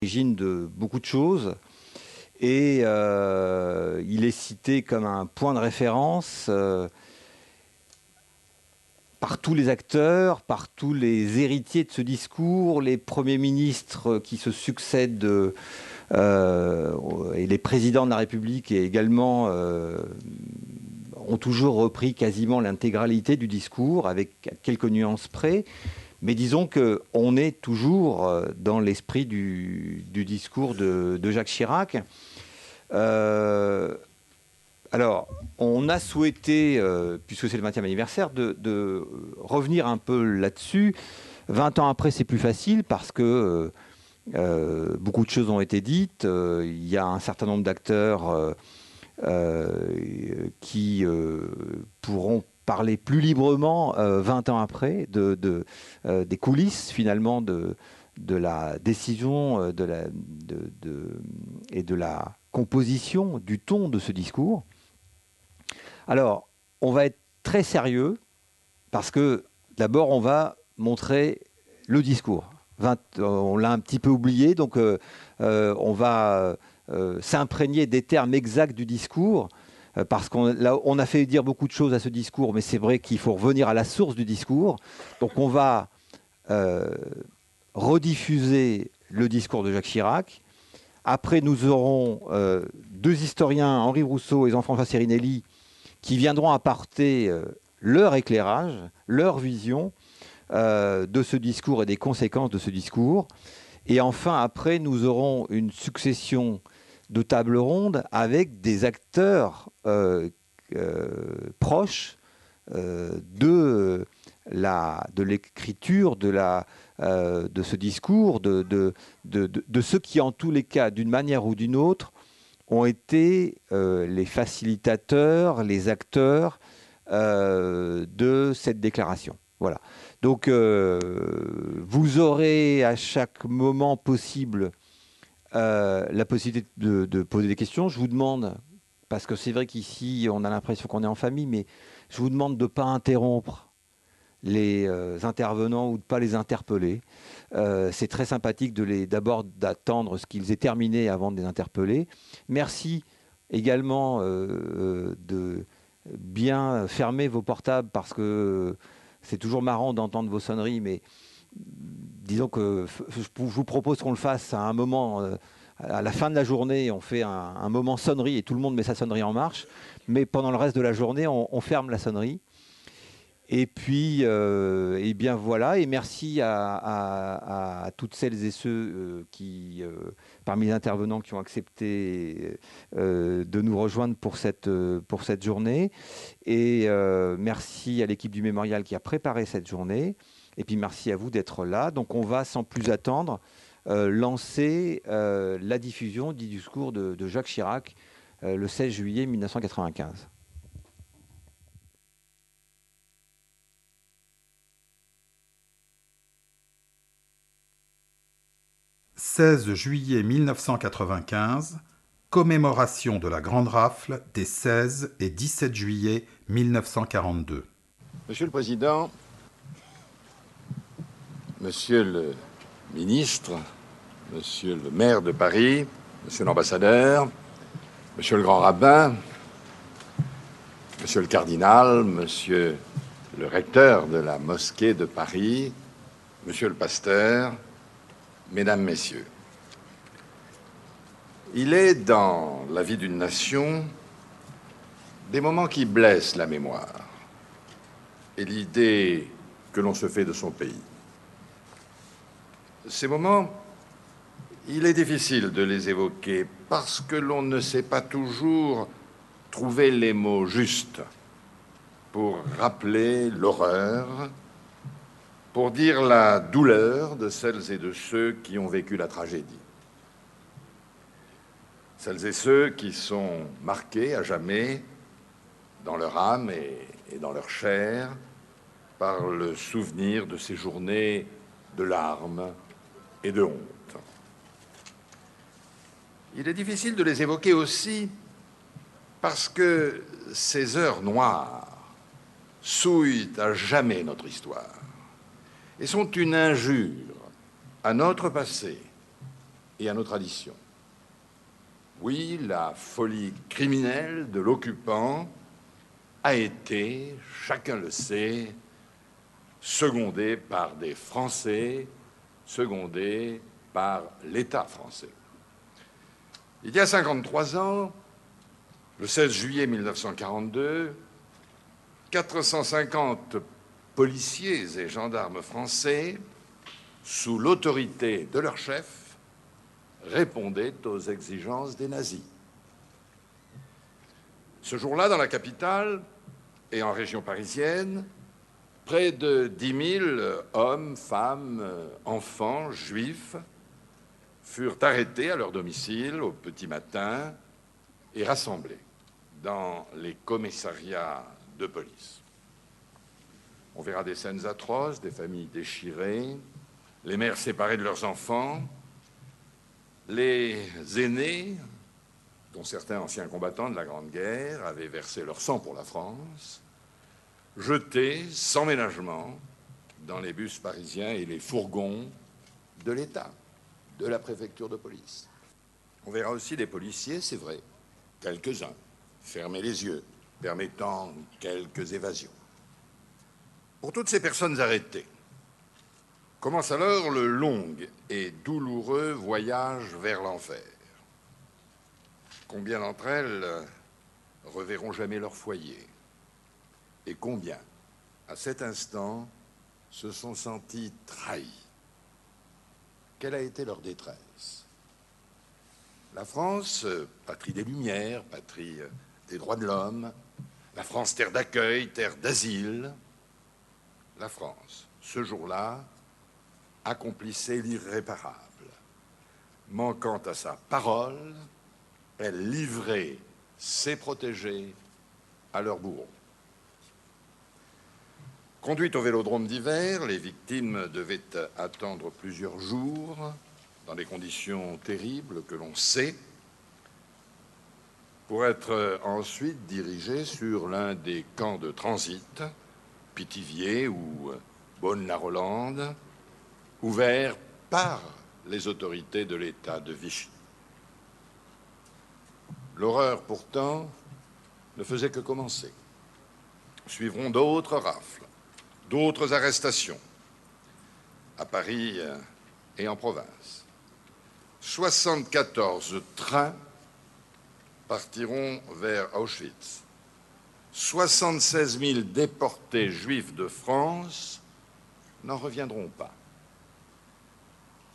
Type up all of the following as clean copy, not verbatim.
L'origine de beaucoup de choses et il est cité comme un point de référence par tous les acteurs, par tous les héritiers de ce discours, les premiers ministres qui se succèdent et les présidents de la République et également ont toujours repris quasiment l'intégralité du discours avec quelques nuances près. Mais disons qu'on est toujours dans l'esprit du discours de Jacques Chirac. Alors, on a souhaité, puisque c'est le 20e anniversaire, de revenir un peu là-dessus. 20 ans après, c'est plus facile parce que beaucoup de choses ont été dites. Il y a un certain nombre d'acteurs qui pourront parler plus librement 20 ans après des coulisses finalement de la décision et de la composition du ton de ce discours. Alors, on va être très sérieux parce que d'abord, on va montrer le discours. On l'a un petit peu oublié, donc on va s'imprégner des termes exacts du discours, parce on a fait dire beaucoup de choses à ce discours, mais c'est vrai qu'il faut revenir à la source du discours. Donc on va rediffuser le discours de Jacques Chirac. Après, nous aurons deux historiens, Henri Rousseau et Jean-François Serinelli, qui viendront apporter leur éclairage, leur vision de ce discours et des conséquences de ce discours. Et enfin, après, nous aurons une succession de tables rondes avec des acteurs proches de l'écriture de ce discours, de ceux qui, en tous les cas, d'une manière ou d'une autre, ont été les facilitateurs, les acteurs de cette déclaration. Voilà. Donc, vous aurez à chaque moment possible la possibilité de poser des questions. Je vous demande, parce que c'est vrai qu'ici, on a l'impression qu'on est en famille, mais je vous demande de ne pas interrompre les intervenants ou de ne pas les interpeller. C'est très sympathique d'abord d'attendre ce qu'ils aient terminé avant de les interpeller. Merci également de bien fermer vos portables parce que c'est toujours marrant d'entendre vos sonneries, mais disons que je vous propose qu'on le fasse à un moment, à la fin de la journée, on fait un moment sonnerie et tout le monde met sa sonnerie en marche, mais pendant le reste de la journée, on ferme la sonnerie. Et puis, eh bien voilà, et merci à toutes celles et ceux parmi les intervenants qui ont accepté de nous rejoindre pour cette journée. Et merci à l'équipe du Mémorial qui a préparé cette journée. Et puis merci à vous d'être là. Donc on va sans plus attendre lancer la diffusion du discours de Jacques Chirac le 16 juillet 1995. 16 juillet 1995, commémoration de la Grande Rafle des 16 et 17 juillet 1942. Monsieur le Président, Monsieur le Ministre, Monsieur le maire de Paris, Monsieur l'ambassadeur, Monsieur le grand rabbin, Monsieur le cardinal, Monsieur le recteur de la mosquée de Paris, Monsieur le pasteur, Mesdames, Messieurs. Il est dans la vie d'une nation des moments qui blessent la mémoire et l'idée que l'on se fait de son pays. Ces moments, il est difficile de les évoquer parce que l'on ne sait pas toujours trouver les mots justes pour rappeler l'horreur, pour dire la douleur de celles et de ceux qui ont vécu la tragédie. Celles et ceux qui sont marqués à jamais dans leur âme et dans leur chair par le souvenir de ces journées de larmes et de honte. Il est difficile de les évoquer aussi parce que ces heures noires souillent à jamais notre histoire et sont une injure à notre passé et à nos traditions. Oui, la folie criminelle de l'occupant a été, chacun le sait, secondée par des Français, secondée par l'État français. Il y a 53 ans, le 16 juillet 1942, 450 policiers et gendarmes français, sous l'autorité de leur chef, répondaient aux exigences des nazis. Ce jour-là, dans la capitale et en région parisienne, près de 10 000 hommes, femmes, enfants, juifs furent arrêtés à leur domicile au petit matin et rassemblés dans les commissariats de police. On verra des scènes atroces, des familles déchirées, les mères séparées de leurs enfants, les aînés, dont certains anciens combattants de la Grande Guerre avaient versé leur sang pour la France, jetés sans ménagement dans les bus parisiens et les fourgons de l'État, de la préfecture de police. On verra aussi des policiers, c'est vrai, quelques-uns, fermer les yeux, permettant quelques évasions. Pour toutes ces personnes arrêtées, commence alors le long et douloureux voyage vers l'enfer. Combien d'entre elles reverront jamais leur foyer? Et combien, à cet instant, se sont sentis trahis? Quelle a été leur détresse? La France, patrie des Lumières, patrie des droits de l'homme, la France, terre d'accueil, terre d'asile, la France, ce jour-là, accomplissait l'irréparable. Manquant à sa parole, elle livrait ses protégés à leurs bourreaux. Conduites au vélodrome d'hiver, les victimes devaient attendre plusieurs jours dans des conditions terribles que l'on sait, pour être ensuite dirigées sur l'un des camps de transit, Pithiviers ou Beaune-la-Rolande, ouverts par les autorités de l'État de Vichy. L'horreur, pourtant, ne faisait que commencer. Suivront d'autres rafles, d'autres arrestations, à Paris et en province. 74 trains partiront vers Auschwitz. 76 000 déportés juifs de France n'en reviendront pas.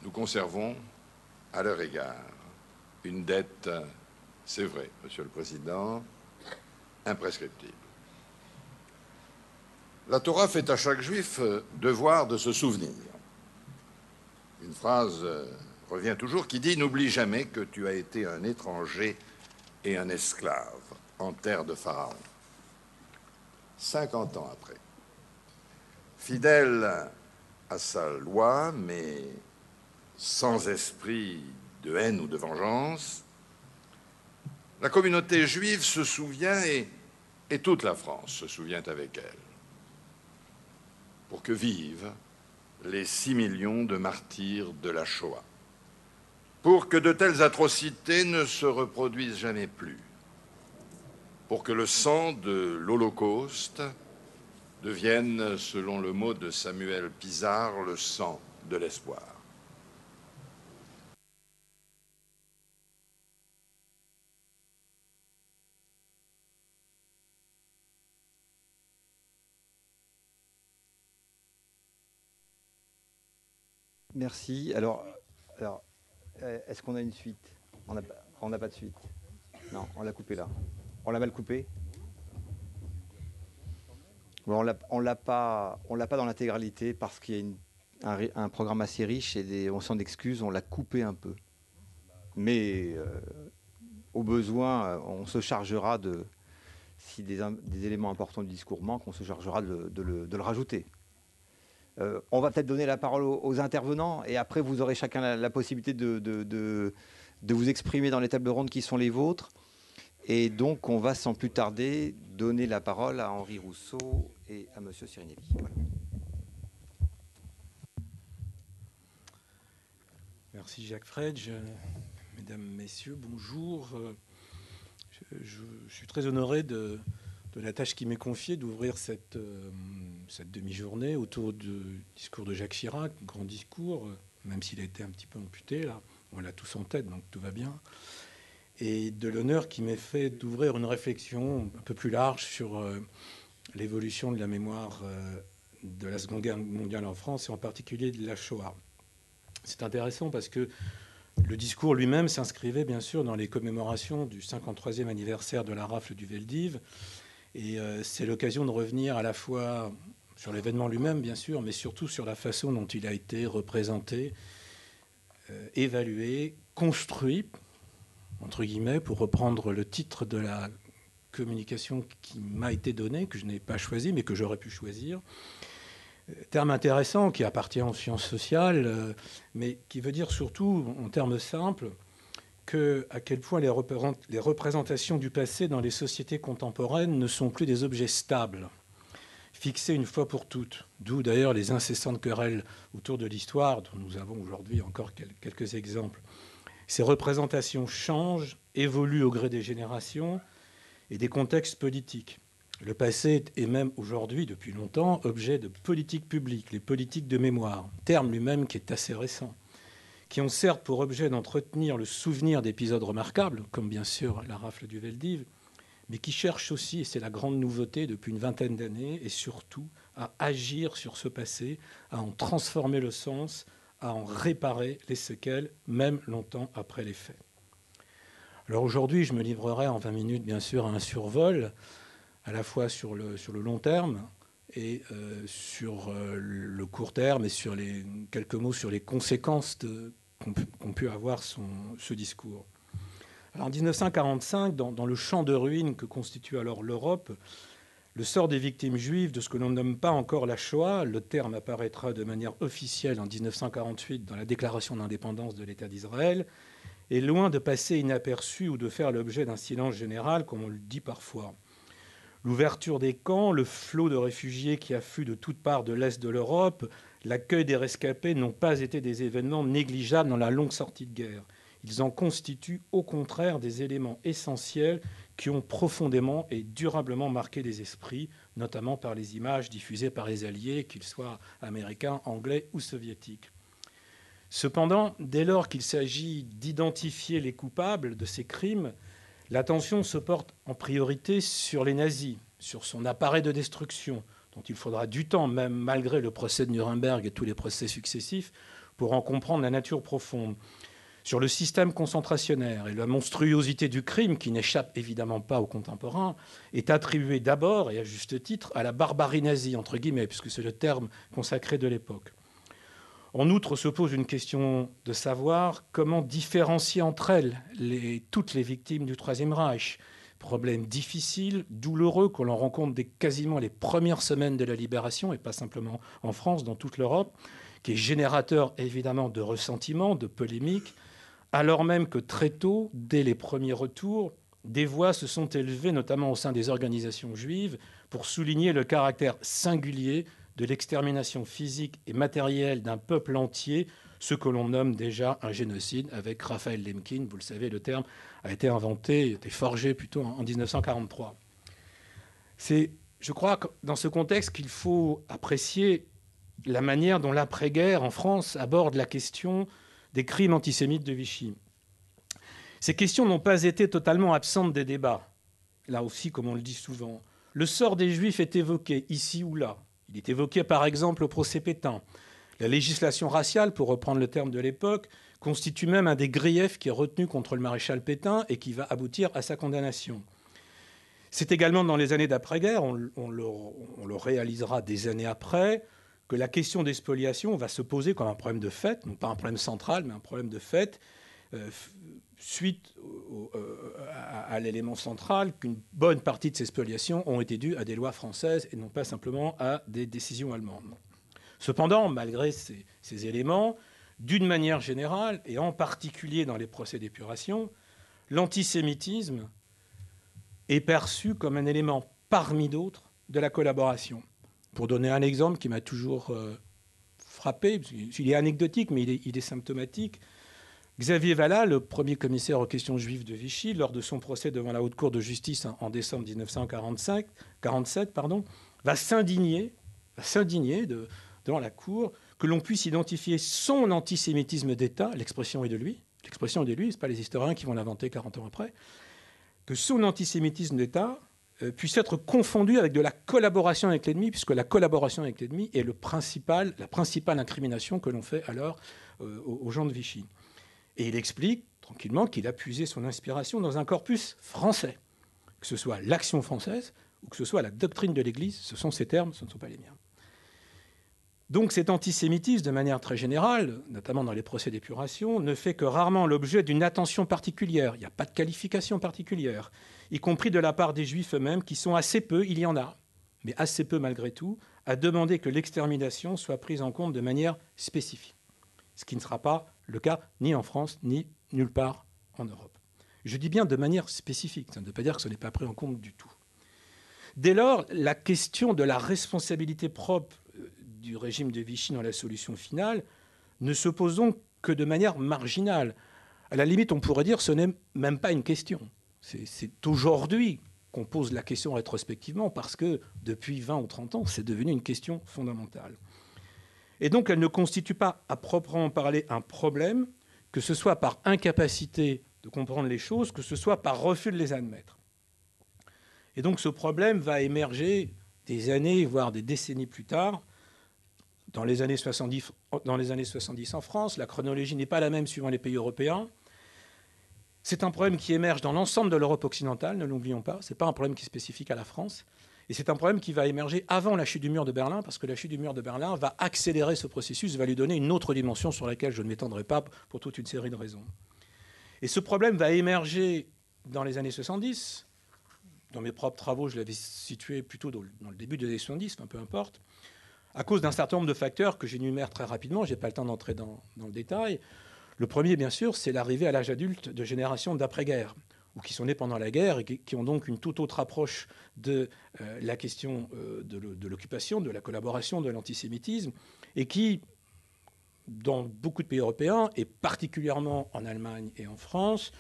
Nous conservons, à leur égard, une dette, c'est vrai, Monsieur le Président, imprescriptible. La Torah fait à chaque juif devoir de se souvenir. Une phrase revient toujours qui dit « N'oublie jamais que tu as été un étranger et un esclave en terre de Pharaon ». 50 ans après. Fidèle à sa loi, mais sans esprit de haine ou de vengeance, la communauté juive se souvient et toute la France se souvient avec elle, pour que vivent les 6 millions de martyrs de la Shoah, pour que de telles atrocités ne se reproduisent jamais plus, pour que le sang de l'Holocauste devienne, selon le mot de Samuel Pisard, le sang de l'espoir. Merci. Alors est-ce qu'on a une suite? On n'a pas de suite. Non, on l'a coupé là. On l'a mal coupé. Bon, on l'a pas dans l'intégralité parce qu'il y a un programme assez riche et on s'en excuse, on l'a coupé un peu. Mais au besoin, on se chargera si des éléments importants du discours manquent, on se chargera de le rajouter. On va peut-être donner la parole aux intervenants et après vous aurez chacun la possibilité de vous exprimer dans les tables rondes qui sont les vôtres. Et donc on va sans plus tarder donner la parole à Henri Rousseau et à Monsieur Sirinelli. Voilà. Merci Jacques Fredge. Mesdames, Messieurs, bonjour. Je suis très honoré de la tâche qui m'est confiée d'ouvrir cette demi-journée autour du discours de Jacques Chirac, grand discours, même s'il a été un petit peu amputé, là. On l'a tous en tête, donc tout va bien. Et de l'honneur qui m'est fait d'ouvrir une réflexion un peu plus large sur l'évolution de la mémoire de la Seconde Guerre mondiale en France, et en particulier de la Shoah. C'est intéressant parce que le discours lui-même s'inscrivait bien sûr dans les commémorations du 53e anniversaire de la rafle du Veldiv. Et c'est l'occasion de revenir à la fois sur l'événement lui-même, bien sûr, mais surtout sur la façon dont il a été représenté, évalué, construit, entre guillemets, pour reprendre le titre de la communication qui m'a été donnée, que je n'ai pas choisi, mais que j'aurais pu choisir. Terme intéressant qui appartient aux sciences sociales, mais qui veut dire surtout, en termes simples, à quel point les représentations du passé dans les sociétés contemporaines ne sont plus des objets stables, fixés une fois pour toutes. D'où d'ailleurs les incessantes querelles autour de l'histoire, dont nous avons aujourd'hui encore quelques exemples. Ces représentations changent, évoluent au gré des générations et des contextes politiques. Le passé est même aujourd'hui, depuis longtemps, objet de politiques publiques, les politiques de mémoire, terme lui-même qui est assez récent, qui ont certes pour objet d'entretenir le souvenir d'épisodes remarquables, comme bien sûr la rafle du Veldiv, mais qui cherchent aussi, et c'est la grande nouveauté depuis une vingtaine d'années, et surtout à agir sur ce passé, à en transformer le sens, à en réparer les séquelles, même longtemps après les faits. Alors aujourd'hui, je me livrerai en 20 minutes, bien sûr, à un survol, à la fois sur le long terme et sur le court terme, et sur quelques mots sur les conséquences qu'ont pu avoir ce discours. Alors en 1945, dans le champ de ruines que constitue alors l'Europe, le sort des victimes juives de ce que l'on ne nomme pas encore la Shoah, le terme apparaîtra de manière officielle en 1948 dans la déclaration d'indépendance de l'État d'Israël, est loin de passer inaperçu ou de faire l'objet d'un silence général, comme on le dit parfois. L'ouverture des camps, le flot de réfugiés qui afflue de toutes parts de l'Est de l'Europe, l'accueil des rescapés n'ont pas été des événements négligeables dans la longue sortie de guerre. Ils en constituent au contraire des éléments essentiels qui ont profondément et durablement marqué les esprits, notamment par les images diffusées par les Alliés, qu'ils soient américains, anglais ou soviétiques. Cependant, dès lors qu'il s'agit d'identifier les coupables de ces crimes, l'attention se porte en priorité sur les nazis, sur son appareil de destruction, dont il faudra du temps, même malgré le procès de Nuremberg et tous les procès successifs, pour en comprendre la nature profonde, sur le système concentrationnaire. Et la monstruosité du crime, qui n'échappe évidemment pas aux contemporains, est attribuée d'abord, et à juste titre, à la barbarie nazie, entre guillemets, puisque c'est le terme consacré de l'époque. En outre, se pose une question de savoir comment différencier entre elles toutes les victimes du Troisième Reich. Problème difficile, douloureux, que l'on rencontre dès quasiment les premières semaines de la libération, et pas simplement en France, dans toute l'Europe, qui est générateur évidemment de ressentiments, de polémiques, alors même que très tôt, dès les premiers retours, des voix se sont élevées, notamment au sein des organisations juives, pour souligner le caractère singulier de l'extermination physique et matérielle d'un peuple entier, ce que l'on nomme déjà un génocide, avec Raphaël Lemkin. Vous le savez, le terme a été inventé, a été forgé plutôt en 1943. C'est, je crois, dans ce contexte qu'il faut apprécier la manière dont l'après-guerre en France aborde la question des crimes antisémites de Vichy. Ces questions n'ont pas été totalement absentes des débats. Là aussi, comme on le dit souvent, le sort des Juifs est évoqué ici ou là. Il est évoqué par exemple au procès Pétain. La législation raciale, pour reprendre le terme de l'époque, constitue même un des griefs qui est retenu contre le maréchal Pétain et qui va aboutir à sa condamnation. C'est également dans les années d'après-guerre, on le réalisera des années après, que la question des spoliations va se poser comme un problème de fait, non pas un problème central, mais un problème de fait, suite à l'élément central qu'une bonne partie de ces spoliations ont été dues à des lois françaises et non pas simplement à des décisions allemandes. Cependant, malgré ces éléments, d'une manière générale, et en particulier dans les procès d'épuration, l'antisémitisme est perçu comme un élément parmi d'autres de la collaboration. Pour donner un exemple qui m'a toujours frappé, il est anecdotique, mais il est symptomatique, Xavier Vallat, le premier commissaire aux questions juives de Vichy, lors de son procès devant la Haute Cour de justice en décembre 1947, va s'indigner devant la Cour que l'on puisse identifier son antisémitisme d'État, l'expression est de lui, ce n'est pas les historiens qui vont l'inventer 40 ans après, que son antisémitisme d'État puisse être confondu avec de la collaboration avec l'ennemi, puisque la collaboration avec l'ennemi est la principale incrimination que l'on fait alors aux gens de Vichy. Et il explique tranquillement qu'il a puisé son inspiration dans un corpus français, que ce soit l'Action française ou que ce soit la doctrine de l'Église. Ce sont ses termes, ce ne sont pas les miens. Donc cet antisémitisme, de manière très générale, notamment dans les procès d'épuration, ne fait que rarement l'objet d'une attention particulière. Il n'y a pas de qualification particulière, y compris de la part des Juifs eux-mêmes, qui sont assez peu, il y en a, mais assez peu malgré tout, à demander que l'extermination soit prise en compte de manière spécifique. Ce qui ne sera pas le cas ni en France, ni nulle part en Europe. Je dis bien de manière spécifique, ça ne veut pas dire que ce n'est pas pris en compte du tout. Dès lors, la question de la responsabilité propre du régime de Vichy dans la solution finale ne se pose donc que de manière marginale. À la limite, on pourrait dire que ce n'est même pas une question. C'est aujourd'hui qu'on pose la question rétrospectivement parce que depuis 20 ou 30 ans, c'est devenu une question fondamentale. Et donc, elle ne constitue pas, à proprement parler, un problème, que ce soit par incapacité de comprendre les choses, que ce soit par refus de les admettre. Et donc, ce problème va émerger des années, voire des décennies plus tard, dans les années 70 en France. La chronologie n'est pas la même suivant les pays européens. C'est un problème qui émerge dans l'ensemble de l'Europe occidentale, ne l'oublions pas. Ce n'est pas un problème qui est spécifique à la France. Et c'est un problème qui va émerger avant la chute du mur de Berlin, parce que la chute du mur de Berlin va accélérer ce processus, va lui donner une autre dimension sur laquelle je ne m'étendrai pas pour toute une série de raisons. Et ce problème va émerger dans les années 70. Dans mes propres travaux, je l'avais situé plutôt dans le début des années 70, enfin, peu importe, à cause d'un certain nombre de facteurs que j'énumère très rapidement. Je n'ai pas le temps d'entrer dans le détail. Le premier, bien sûr, c'est l'arrivée à l'âge adulte de générations d'après-guerre, ou qui sont nées pendant la guerre et qui ont donc une toute autre approche de la question de l'occupation, de la collaboration, de l'antisémitisme, et qui, dans beaucoup de pays européens, et particulièrement en Allemagne et en France,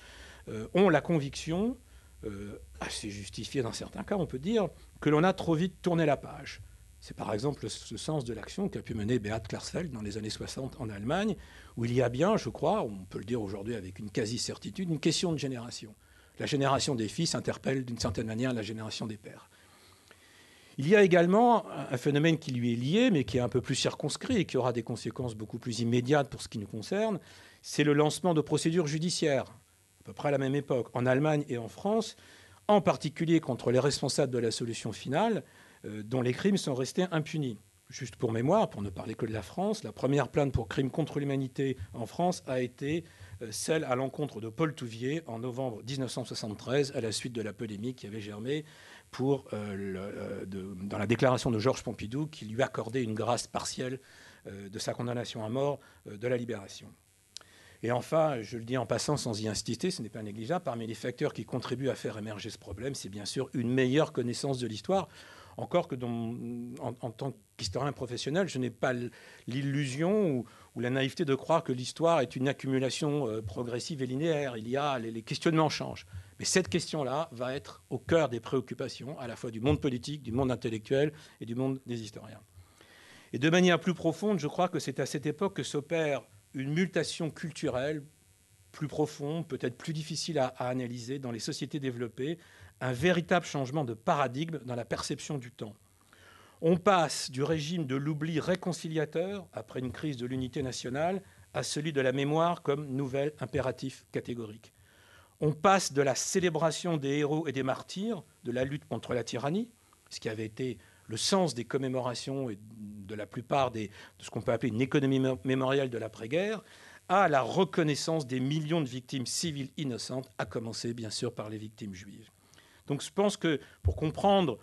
ont la conviction, assez justifiée dans certains cas, on peut dire, que l'on a trop vite tourné la page. C'est par exemple ce sens de l'action qu'a pu mener Beat Klarsfeld dans les années 60 en Allemagne, où il y a bien, je crois, on peut le dire aujourd'hui avec une quasi-certitude, une question de génération. La génération des fils interpelle d'une certaine manière la génération des pères. Il y a également un phénomène qui lui est lié, mais qui est un peu plus circonscrit et qui aura des conséquences beaucoup plus immédiates pour ce qui nous concerne, c'est le lancement de procédures judiciaires, à peu près à la même époque, en Allemagne et en France, en particulier contre les responsables de la solution finale, dont les crimes sont restés impunis. Juste pour mémoire, pour ne parler que de la France, la première plainte pour crime contre l'humanité en France a été celle à l'encontre de Paul Touvier en novembre 1973, à la suite de la polémique qui avait germé dans la déclaration de Georges Pompidou qui lui accordait une grâce partielle de sa condamnation à mort de la Libération. Et enfin, je le dis en passant sans y insister, ce n'est pas négligeable, parmi les facteurs qui contribuent à faire émerger ce problème, c'est bien sûr une meilleure connaissance de l'histoire. Encore que en tant qu'historien professionnel, je n'ai pas l'illusion ou la naïveté de croire que l'histoire est une accumulation progressive et linéaire. Les questionnements changent. Mais cette question-là va être au cœur des préoccupations à la fois du monde politique, du monde intellectuel et du monde des historiens. Et de manière plus profonde, je crois que c'est à cette époque que s'opère une mutation culturelle plus profonde, peut-être plus difficile à analyser dans les sociétés développées, un véritable changement de paradigme dans la perception du temps. On passe du régime de l'oubli réconciliateur, après une crise de l'unité nationale, à celui de la mémoire comme nouvel impératif catégorique. On passe de la célébration des héros et des martyrs, de la lutte contre la tyrannie, ce qui avait été le sens des commémorations et de la plupart de ce qu'on peut appeler une économie mémorielle de l'après-guerre, à la reconnaissance des millions de victimes civiles innocentes, à commencer bien sûr par les victimes juives. Donc je pense que pour comprendre,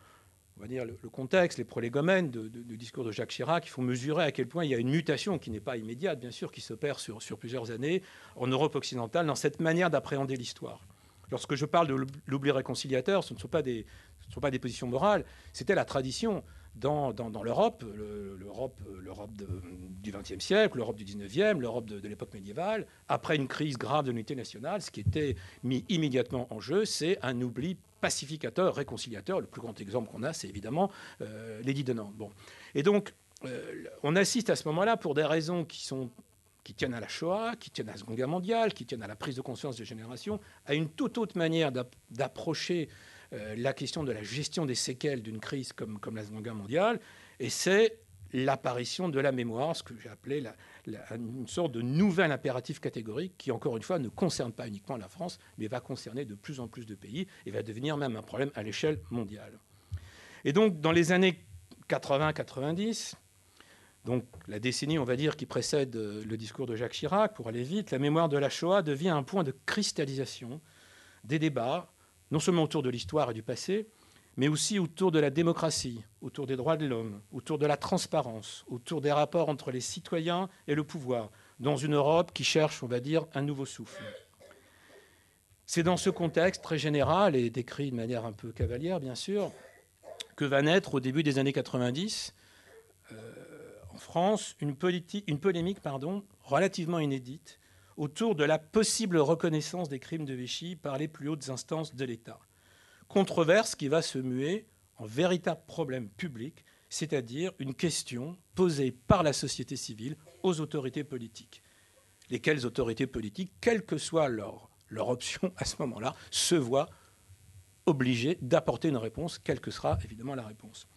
on va dire, le contexte, les prolégomènes du discours de Jacques Chirac, il faut mesurer à quel point il y a une mutation qui n'est pas immédiate, bien sûr, qui s'opère sur plusieurs années en Europe occidentale dans cette manière d'appréhender l'histoire. Lorsque je parle de l'oubli réconciliateur, ce ne sont pas des positions morales, c'était la tradition dans l'Europe, l'Europe du XXe siècle, l'Europe du XIXe, l'Europe de l'époque médiévale, après une crise grave de l'unité nationale. Ce qui était mis immédiatement en jeu, c'est un oubli pacificateur, réconciliateur. Le plus grand exemple qu'on a, c'est évidemment l'édit de Nantes. Bon. Et donc, on assiste à ce moment-là, pour des raisons qui tiennent à la Shoah, qui tiennent à la Seconde Guerre mondiale, qui tiennent à la prise de conscience de génération, à une toute autre manière d'approcher la question de la gestion des séquelles d'une crise comme la Seconde Guerre mondiale, et c'est l'apparition de la mémoire, ce que j'ai appelé une sorte de nouvel impératif catégorique qui, encore une fois, ne concerne pas uniquement la France, mais va concerner de plus en plus de pays et va devenir même un problème à l'échelle mondiale. Et donc, dans les années 80-90, donc la décennie, on va dire, qui précède le discours de Jacques Chirac, pour aller vite, la mémoire de la Shoah devient un point de cristallisation des débats, non seulement autour de l'histoire et du passé, mais aussi autour de la démocratie, autour des droits de l'homme, autour de la transparence, autour des rapports entre les citoyens et le pouvoir, dans une Europe qui cherche, on va dire, un nouveau souffle. C'est dans ce contexte très général et décrit de manière un peu cavalière, bien sûr, que va naître au début des années 90, en France, une polémique relativement inédite autour de la possible reconnaissance des crimes de Vichy par les plus hautes instances de l'État. Controverse qui va se muer en véritable problème public, c'est-à-dire une question posée par la société civile aux autorités politiques. Lesquelles autorités politiques, quelle que soit leur option à ce moment-là, se voient obligées d'apporter une réponse, quelle que sera évidemment la réponse.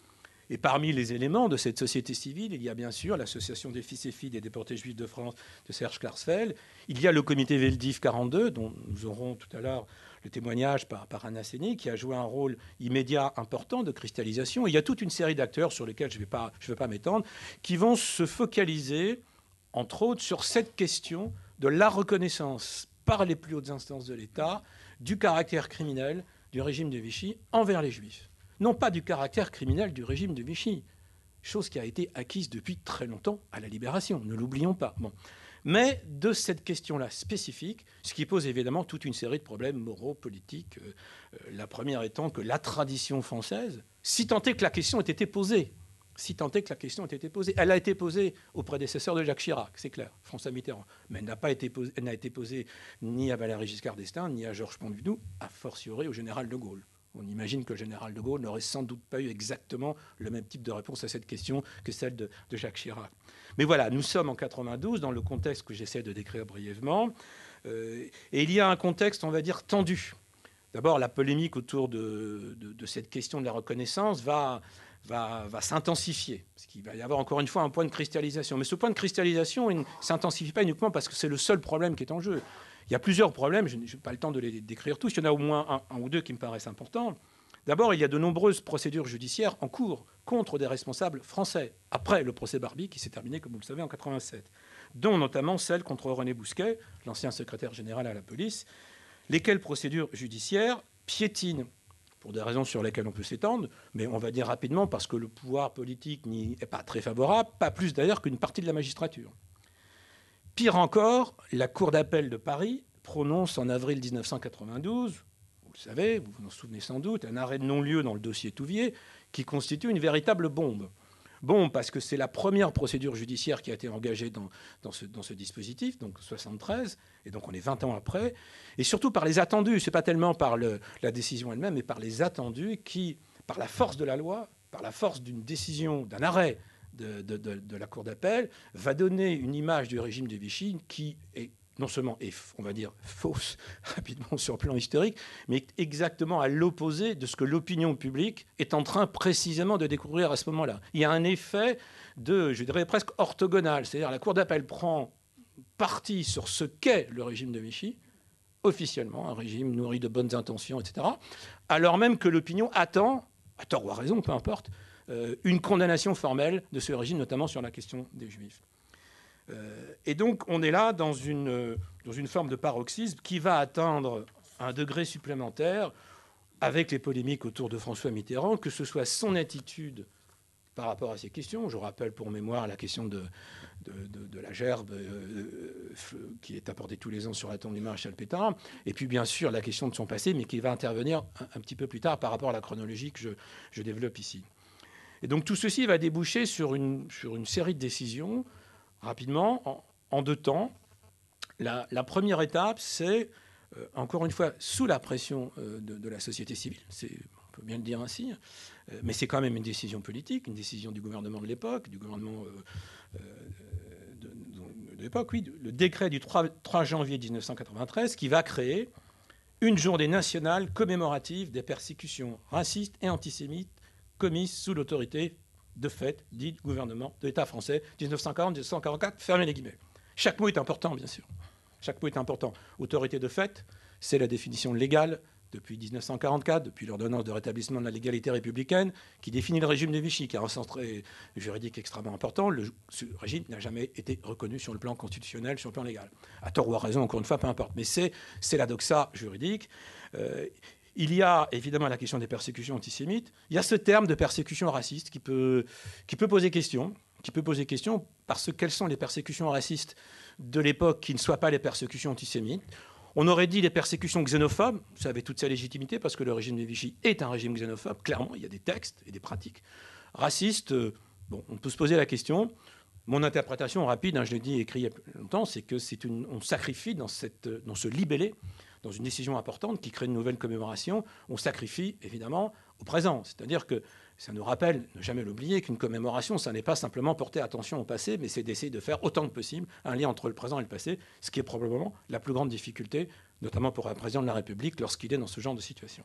Et parmi les éléments de cette société civile, il y a bien sûr l'Association des fils et filles des déportés juifs de France de Serge Klarsfeld. Il y a le comité Veldiv 42, dont nous aurons tout à l'heure le témoignage par Anna Séné, qui a joué un rôle immédiat important de cristallisation. Et il y a toute une série d'acteurs sur lesquels je ne vais pas m'étendre, qui vont se focaliser, entre autres, sur cette question de la reconnaissance par les plus hautes instances de l'État du caractère criminel du régime de Vichy envers les Juifs. Non pas du caractère criminel du régime de Vichy, chose qui a été acquise depuis très longtemps à la Libération, ne l'oublions pas. Bon. Mais de cette question-là spécifique, ce qui pose évidemment toute une série de problèmes moraux, politiques. La première étant que la tradition française, si tant est que la question ait été posée, elle a été posée au prédécesseur de Jacques Chirac, c'est clair, François Mitterrand, mais elle n'a été posée ni à Valéry Giscard d'Estaing, ni à Georges Pompidou, a fortiori au général de Gaulle. On imagine que le général de Gaulle n'aurait sans doute pas eu exactement le même type de réponse à cette question que celle de Jacques Chirac. Mais voilà, nous sommes en 92, dans le contexte que j'essaie de décrire brièvement. Et il y a un contexte, on va dire, tendu. D'abord, la polémique autour de cette question de la reconnaissance va s'intensifier. Parce qu'il va y avoir encore une fois un point de cristallisation. Mais ce point de cristallisation, il ne s'intensifie pas uniquement parce que c'est le seul problème qui est en jeu. Il y a plusieurs problèmes, je n'ai pas le temps de les décrire tous, il y en a au moins un ou deux qui me paraissent importants. D'abord, il y a de nombreuses procédures judiciaires en cours contre des responsables français, après le procès Barbie qui s'est terminé, comme vous le savez, en 1987, dont notamment celle contre René Bousquet, l'ancien secrétaire général à la police, lesquelles procédures judiciaires piétinent, pour des raisons sur lesquelles on peut s'étendre, mais on va dire rapidement parce que le pouvoir politique n'y est pas très favorable, pas plus d'ailleurs qu'une partie de la magistrature. Pire encore, la Cour d'appel de Paris prononce en avril 1992, vous le savez, vous vous en souvenez sans doute, un arrêt de non-lieu dans le dossier Touvier qui constitue une véritable bombe. Bombe parce que c'est la première procédure judiciaire qui a été engagée dans ce dispositif, donc 73, et donc on est 20 ans après, et surtout par les attendus, ce n'est pas tellement par la décision elle-même, mais par les attendus qui, par la force de la loi, par la force d'une décision, d'un arrêt, de la Cour d'appel, va donner une image du régime de Vichy qui est non seulement, on va dire, fausse rapidement sur le plan historique, mais exactement à l'opposé de ce que l'opinion publique est en train précisément de découvrir à ce moment-là. Il y a un effet je dirais presque orthogonal, c'est-à-dire la Cour d'appel prend parti sur ce qu'est le régime de Vichy, officiellement, un régime nourri de bonnes intentions, etc., alors même que l'opinion attend, à tort ou à raison, peu importe, une condamnation formelle de ce régime, notamment sur la question des Juifs. Et donc, on est là dans une forme de paroxysme qui va atteindre un degré supplémentaire avec les polémiques autour de François Mitterrand, que ce soit son attitude par rapport à ces questions. Je rappelle pour mémoire la question de la gerbe qui est apportée tous les ans sur la tombe du maréchal Pétain, et puis bien sûr la question de son passé, mais qui va intervenir un petit peu plus tard par rapport à la chronologie que je développe ici. Et donc tout ceci va déboucher sur une série de décisions, rapidement, en 2 temps. La première étape, c'est, encore une fois, sous la pression de la société civile, on peut bien le dire ainsi, mais c'est quand même une décision politique, une décision du gouvernement de l'époque, du gouvernement de l'époque, oui, le décret du 3 janvier 1993 qui va créer une journée nationale commémorative des persécutions racistes et antisémites commises sous l'autorité de fait dit gouvernement de l'État français 1940-1944, fermez les guillemets. Chaque mot est important, bien sûr. Chaque mot est important. Autorité de fait, c'est la définition légale depuis 1944, depuis l'ordonnance de rétablissement de la légalité républicaine, qui définit le régime de Vichy, qui a un sens très juridique extrêmement important. Ce régime n'a jamais été reconnu sur le plan constitutionnel, sur le plan légal. À tort ou à raison, encore une fois, peu importe. Mais c'est la doxa juridique. Il y a évidemment la question des persécutions antisémites. Il y a ce terme de persécution raciste qui peut poser question. Parce que quelles sont les persécutions racistes de l'époque qui ne soient pas les persécutions antisémites? On aurait dit les persécutions xénophobes, ça avait toute sa légitimité parce que le régime de Vichy est un régime xénophobe, clairement, il y a des textes et des pratiques. Racistes, on peut se poser la question. Mon interprétation rapide, je l'ai dit et écrit il y a longtemps, c'est que on sacrifie dans ce libellé, dans une décision importante qui crée une nouvelle commémoration, on sacrifie évidemment au présent. C'est-à-dire que ça nous rappelle, ne jamais l'oublier, qu'une commémoration, ça n'est pas simplement porter attention au passé, mais c'est d'essayer de faire autant que possible un lien entre le présent et le passé, ce qui est probablement la plus grande difficulté, notamment pour un président de la République lorsqu'il est dans ce genre de situation.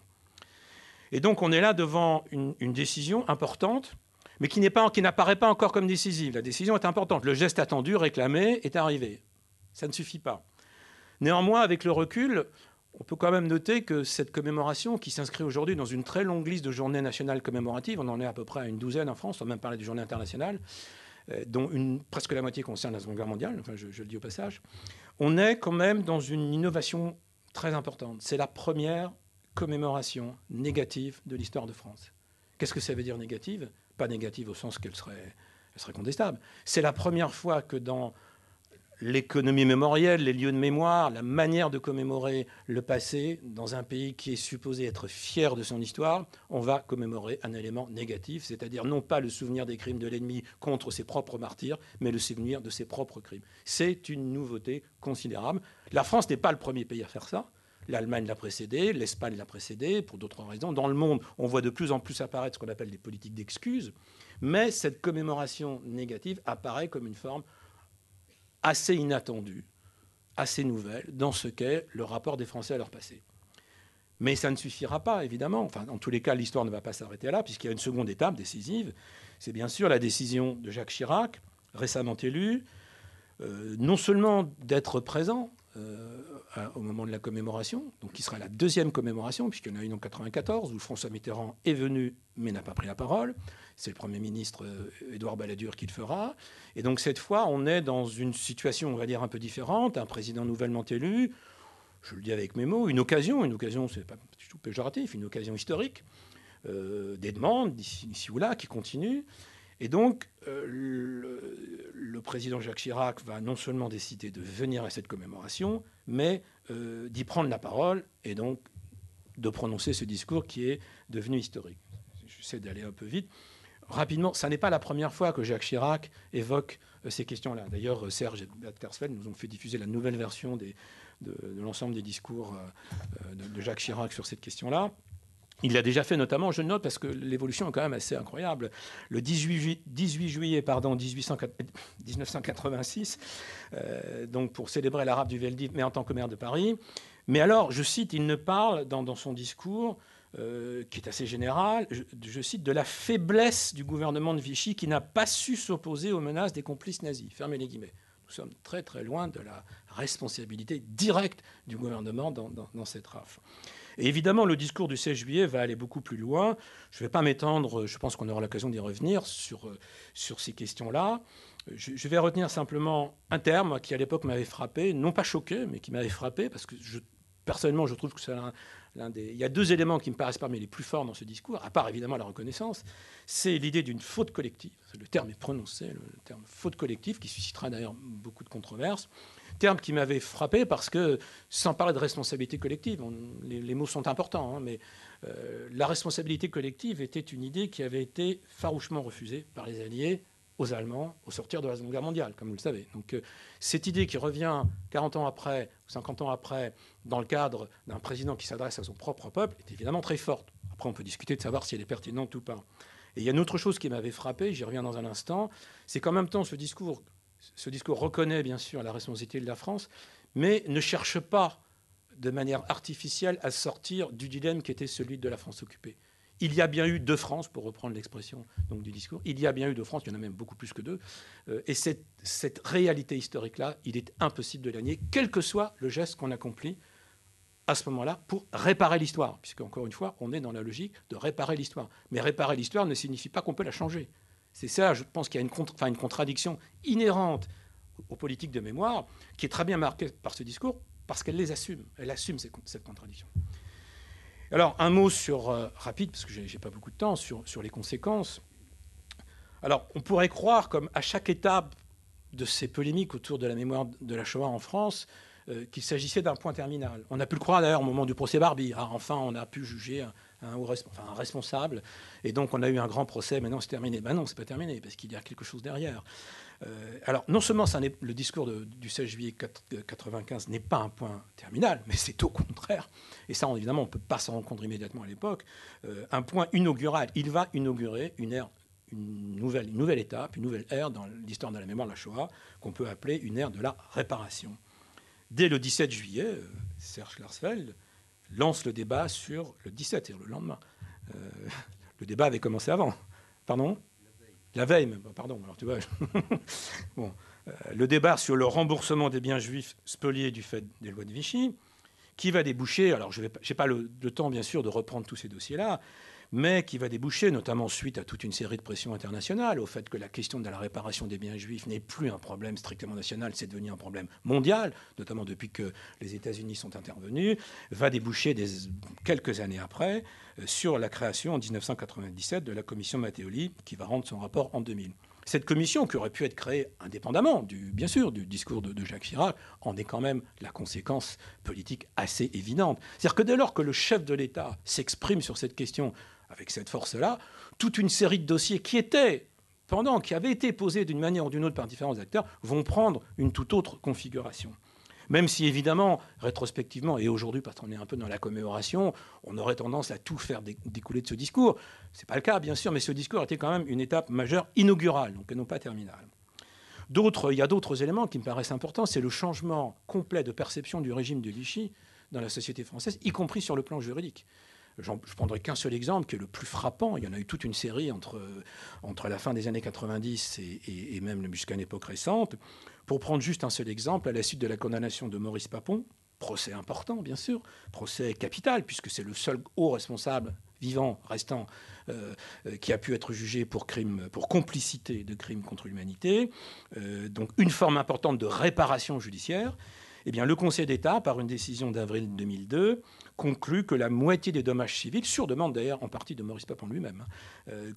Et donc on est là devant une décision importante, mais qui n'apparaît pas encore comme décisive. La décision est importante. Le geste attendu, réclamé, est arrivé. Ça ne suffit pas. Néanmoins, avec le recul, on peut quand même noter que cette commémoration, qui s'inscrit aujourd'hui dans une très longue liste de journées nationales commémoratives, on en est à peu près à une douzaine en France, on va même parler des journées internationales, dont presque la moitié concerne la Seconde Guerre mondiale, enfin, je le dis au passage, on est quand même dans une innovation très importante. C'est la première commémoration négative de l'histoire de France. Qu'est-ce que ça veut dire négative? Pas négative au sens qu'elle serait contestable. C'est la première fois que dans l'économie mémorielle, les lieux de mémoire, la manière de commémorer le passé dans un pays qui est supposé être fier de son histoire, on va commémorer un élément négatif, c'est-à-dire non pas le souvenir des crimes de l'ennemi contre ses propres martyrs, mais le souvenir de ses propres crimes. C'est une nouveauté considérable. La France n'est pas le premier pays à faire ça. L'Allemagne l'a précédé, l'Espagne l'a précédé, pour d'autres raisons. Dans le monde, on voit de plus en plus apparaître ce qu'on appelle des politiques d'excuses, mais cette commémoration négative apparaît comme une forme assez inattendue, assez nouvelle, dans ce qu'est le rapport des Français à leur passé. Mais ça ne suffira pas, évidemment. Enfin, en tous les cas, l'histoire ne va pas s'arrêter là, puisqu'il y a une seconde étape décisive. C'est bien sûr la décision de Jacques Chirac, récemment élu, non seulement d'être présent au moment de la commémoration, donc qui sera la deuxième commémoration, puisqu'il y en a une en 1994, où François Mitterrand est venu, mais n'a pas pris la parole. C'est le Premier ministre Édouard Balladur qui le fera. Et donc cette fois, on est dans une situation, on va dire, un peu différente, un président nouvellement élu, je le dis avec mes mots, une occasion, c'est pas du tout péjoratif, une occasion historique, des demandes ici ou là qui continuent. Et donc, le président Jacques Chirac va non seulement décider de venir à cette commémoration, mais d'y prendre la parole et donc de prononcer ce discours qui est devenu historique. J'essaie d'aller un peu vite. Rapidement, ça n'est pas la première fois que Jacques Chirac évoque ces questions-là. D'ailleurs, Serge et Bert Tersfeld nous ont fait diffuser la nouvelle version de l'ensemble des discours de Jacques Chirac sur cette question-là. Il l'a déjà fait notamment, je le note, parce que l'évolution est quand même assez incroyable. Le 18 juillet 1986, donc pour célébrer l'Arabe du Veldiv, mais en tant que maire de Paris. Mais alors, je cite, il ne parle dans son discours, qui est assez général, je cite, de la faiblesse du gouvernement de Vichy qui n'a pas su s'opposer aux menaces des complices nazis. Fermez les guillemets. Nous sommes très très loin de la responsabilité directe du gouvernement dans cette rafle. Et évidemment, le discours du 16 juillet va aller beaucoup plus loin. Je ne vais pas m'étendre, je pense qu'on aura l'occasion d'y revenir sur ces questions-là. Je vais retenir simplement un terme qui, à l'époque, m'avait frappé, non pas choqué, mais qui m'avait frappé, parce que personnellement, je trouve que c'est il y a deux éléments qui me paraissent parmi les plus forts dans ce discours, à part évidemment la reconnaissance. C'est l'idée d'une faute collective. Le terme est prononcé, le terme faute collective, qui suscitera d'ailleurs beaucoup de controverses. Terme qui m'avait frappé parce que, sans parler de responsabilité collective, les mots sont importants, hein, mais la responsabilité collective était une idée qui avait été farouchement refusée par les Alliés aux Allemands au sortir de la Seconde Guerre mondiale, comme vous le savez. Donc cette idée qui revient 40 ans après, 50 ans après, dans le cadre d'un président qui s'adresse à son propre peuple, est évidemment très forte. Après, on peut discuter de savoir si elle est pertinente ou pas. Et il y a une autre chose qui m'avait frappé, j'y reviens dans un instant, c'est qu'en même temps, ce discours reconnaît bien sûr la responsabilité de la France, mais ne cherche pas de manière artificielle à sortir du dilemme qui était celui de la France occupée. Il y a bien eu deux France, pour reprendre l'expression donc, du discours. Il y a bien eu deux France, il y en a même beaucoup plus que deux. Et cette réalité historique-là, il est impossible de la nier, quel que soit le geste qu'on accomplit à ce moment-là pour réparer l'histoire. Puisque, encore une fois, on est dans la logique de réparer l'histoire. Mais réparer l'histoire ne signifie pas qu'on peut la changer. C'est ça, je pense qu'il y a une contradiction inhérente aux politiques de mémoire qui est très bien marquée par ce discours parce qu'elle les assume. Elle assume cette contradiction. Alors, un mot rapide, parce que je n'ai pas beaucoup de temps, sur les conséquences. Alors, on pourrait croire, comme à chaque étape de ces polémiques autour de la mémoire de la Shoah en France, qu'il s'agissait d'un point terminal. On a pu le croire d'ailleurs au moment du procès Barbie. Ah, enfin, on a pu juger un responsable, et donc on a eu un grand procès, maintenant c'est terminé. Ben non, c'est pas terminé, parce qu'il y a quelque chose derrière. Alors, non seulement le discours du 16 juillet 1995 n'est pas un point terminal, mais c'est au contraire, et ça, évidemment, on ne peut pas s'en rendre compte immédiatement à l'époque, un point inaugural. Il va inaugurer une nouvelle étape, une nouvelle ère dans l'histoire de la mémoire de la Shoah, qu'on peut appeler une ère de la réparation. Dès le 17 juillet, Serge Klarsfeld lance le débat sur le 17, c'est-à-dire le lendemain. Le débat avait commencé avant. Pardon ? La veille même, pardon. Alors tu vois, bon, le débat sur le remboursement des biens juifs spoliés du fait des lois de Vichy, qui va déboucher, alors je n'ai pas le temps bien sûr de reprendre tous ces dossiers-là, mais qui va déboucher, notamment suite à toute une série de pressions internationales, au fait que la question de la réparation des biens juifs n'est plus un problème strictement national, c'est devenu un problème mondial, notamment depuis que les États-Unis sont intervenus, va déboucher quelques années après sur la création en 1997 de la commission Matteoli, qui va rendre son rapport en 2000. Cette commission, qui aurait pu être créée indépendamment, bien sûr, du discours de Jacques Chirac, en est quand même la conséquence politique assez évidente. C'est-à-dire que dès lors que le chef de l'État s'exprime sur cette question avec cette force-là, toute une série de dossiers qui avaient été posés d'une manière ou d'une autre par différents acteurs, vont prendre une toute autre configuration. Même si, évidemment, rétrospectivement, et aujourd'hui, parce qu'on est un peu dans la commémoration, on aurait tendance à tout faire découler de ce discours. Ce n'est pas le cas, bien sûr, mais ce discours était quand même une étape majeure, inaugurale, donc non pas terminale. Il y a d'autres éléments qui me paraissent importants. C'est le changement complet de perception du régime de Vichy dans la société française, y compris sur le plan juridique. Je prendrai qu'un seul exemple qui est le plus frappant. Il y en a eu toute une série entre la fin des années 90 et même jusqu'à une époque récente. Pour prendre juste un seul exemple, à la suite de la condamnation de Maurice Papon, procès important bien sûr, procès capital puisque c'est le seul haut responsable vivant restant qui a pu être jugé pour complicité de crimes contre l'humanité, donc une forme importante de réparation judiciaire. Eh bien, le Conseil d'État, par une décision d'avril 2002, conclut que la moitié des dommages civils, sur demande d'ailleurs en partie de Maurice Papon lui-même,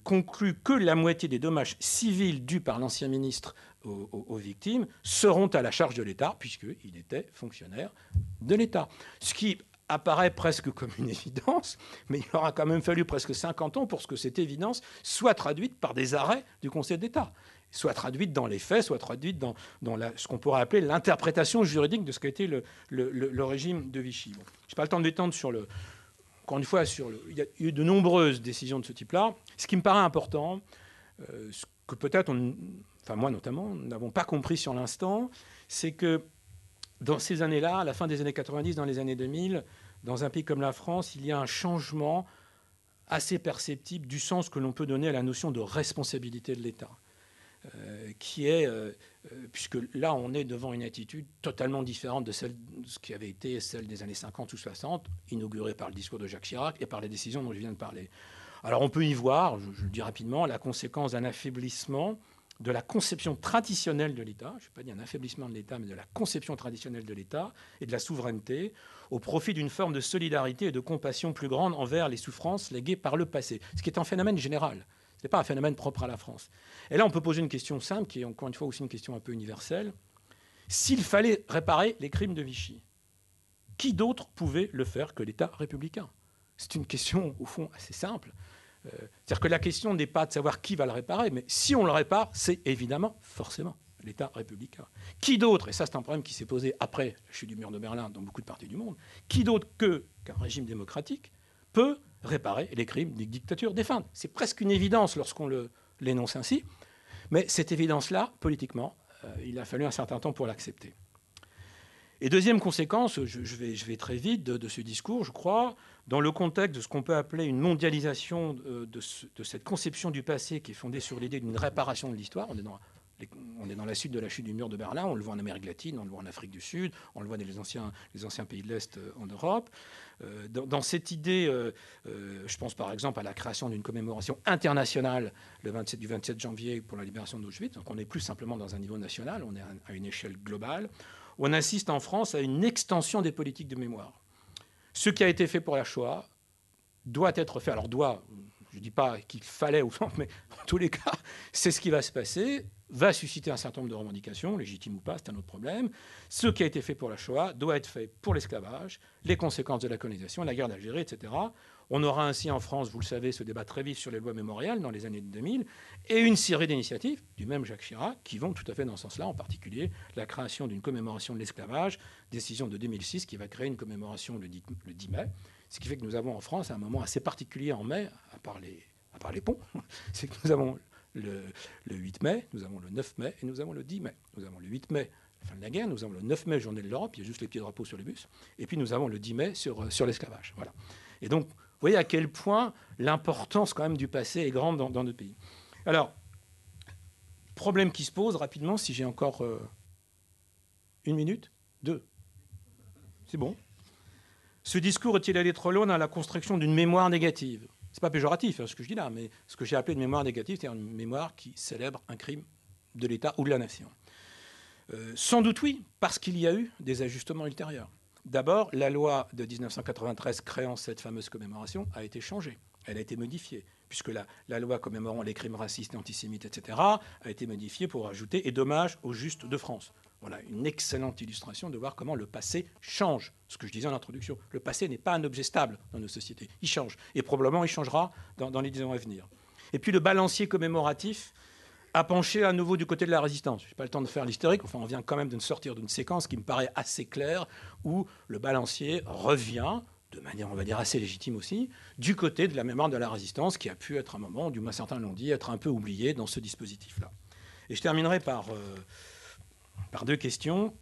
conclut que la moitié des dommages civils dus par l'ancien ministre aux victimes seront à la charge de l'État, puisqu'il était fonctionnaire de l'État. Ce qui apparaît presque comme une évidence, mais il aura quand même fallu presque 50 ans pour que cette évidence soit traduite par des arrêts du Conseil d'État, soit traduite dans les faits, soit traduite dans ce qu'on pourrait appeler l'interprétation juridique de ce qu'a été le régime de Vichy. Bon, je n'ai pas le temps de m'étendre encore une fois, il y a eu de nombreuses décisions de ce type-là. Ce qui me paraît important, ce que peut-être, moi notamment, nous n'avons pas compris sur l'instant, c'est que dans ces années-là, à la fin des années 90, dans les années 2000, dans un pays comme la France, il y a un changement assez perceptible du sens que l'on peut donner à la notion de responsabilité de l'État. Puisque là, on est devant une attitude totalement différente de ce qui avait été celle des années 50 ou 60, inaugurée par le discours de Jacques Chirac et par les décisions dont je viens de parler. Alors, on peut y voir, je le dis rapidement, la conséquence d'un affaiblissement de la conception traditionnelle de l'État, je n'ai pas dit un affaiblissement de l'État, mais de la conception traditionnelle de l'État et de la souveraineté, au profit d'une forme de solidarité et de compassion plus grande envers les souffrances léguées par le passé, ce qui est un phénomène général. Ce n'est pas un phénomène propre à la France. Et là, on peut poser une question simple, qui est encore une fois aussi une question un peu universelle. S'il fallait réparer les crimes de Vichy, qui d'autre pouvait le faire que l'État républicain? C'est une question, au fond, assez simple. C'est-à-dire que la question n'est pas de savoir qui va le réparer, mais si on le répare, c'est évidemment, forcément, l'État républicain. Qui d'autre, et ça c'est un problème qui s'est posé après la chute du mur de Berlin dans beaucoup de parties du monde, qui d'autre qu'un régime démocratique peut réparer les crimes des dictatures défuntes? C'est presque une évidence lorsqu'on l'énonce ainsi, mais cette évidence-là, politiquement, il a fallu un certain temps pour l'accepter. Et deuxième conséquence, je vais très vite de ce discours, je crois, dans le contexte de ce qu'on peut appeler une mondialisation de cette conception du passé qui est fondée sur l'idée d'une réparation de l'histoire. On est dans la suite de la chute du mur de Berlin, on le voit en Amérique latine, on le voit en Afrique du Sud, on le voit dans les anciens pays de l'Est en Europe. Dans cette idée, je pense par exemple à la création d'une commémoration internationale du 27 janvier pour la libération d'Auschwitz. Donc on n'est plus simplement dans un niveau national, on est à une échelle globale. On assiste en France à une extension des politiques de mémoire. Ce qui a été fait pour la Shoah doit être fait. Alors je ne dis pas qu'il fallait ou non, mais en tous les cas, c'est ce qui va se passer, va susciter un certain nombre de revendications, légitimes ou pas, c'est un autre problème. Ce qui a été fait pour la Shoah doit être fait pour l'esclavage, les conséquences de la colonisation, la guerre d'Algérie, etc. On aura ainsi en France, vous le savez, ce débat très vif sur les lois mémoriales dans les années 2000, et une série d'initiatives, du même Jacques Chirac, qui vont tout à fait dans ce sens-là, en particulier la création d'une commémoration de l'esclavage, décision de 2006 qui va créer une commémoration le 10 mai, ce qui fait que nous avons en France un moment assez particulier en mai, à part les ponts, c'est que nous avons le 8 mai, nous avons le 9 mai et nous avons le 10 mai. Nous avons le 8 mai, la fin de la guerre, nous avons le 9 mai, journée de l'Europe, il y a juste les pieds de drapeau sur les bus, et puis nous avons le 10 mai sur l'esclavage. Voilà. Et donc, vous voyez à quel point l'importance quand même du passé est grande dans notre pays. Alors, problème qui se pose rapidement, si j'ai encore 1 minute, 2. C'est bon. Ce discours est-il allé trop loin dans la construction d'une mémoire négative? Ce n'est pas péjoratif ce que je dis là, mais ce que j'ai appelé une mémoire négative, c'est-à-dire une mémoire qui célèbre un crime de l'État ou de la nation. Sans doute oui, parce qu'il y a eu des ajustements ultérieurs. D'abord, la loi de 1993 créant cette fameuse commémoration a été changée. Elle a été modifiée, puisque la loi commémorant les crimes racistes et antisémites, etc., a été modifiée pour ajouter « et dommage au juste de France ». Voilà une excellente illustration de voir comment le passé change. Ce que je disais en introduction, le passé n'est pas un objet stable dans nos sociétés. Il change. Et probablement, il changera dans les 10 ans à venir. Et puis, le balancier commémoratif a penché à nouveau du côté de la résistance. Je n'ai pas le temps de faire l'historique. Enfin, on vient quand même de sortir d'une séquence qui me paraît assez claire, où le balancier revient, de manière, on va dire, assez légitime aussi, du côté de la mémoire de la résistance, qui a pu être un moment, du moins certains l'ont dit, être un peu oublié dans ce dispositif-là. Et je terminerai par 2 questions.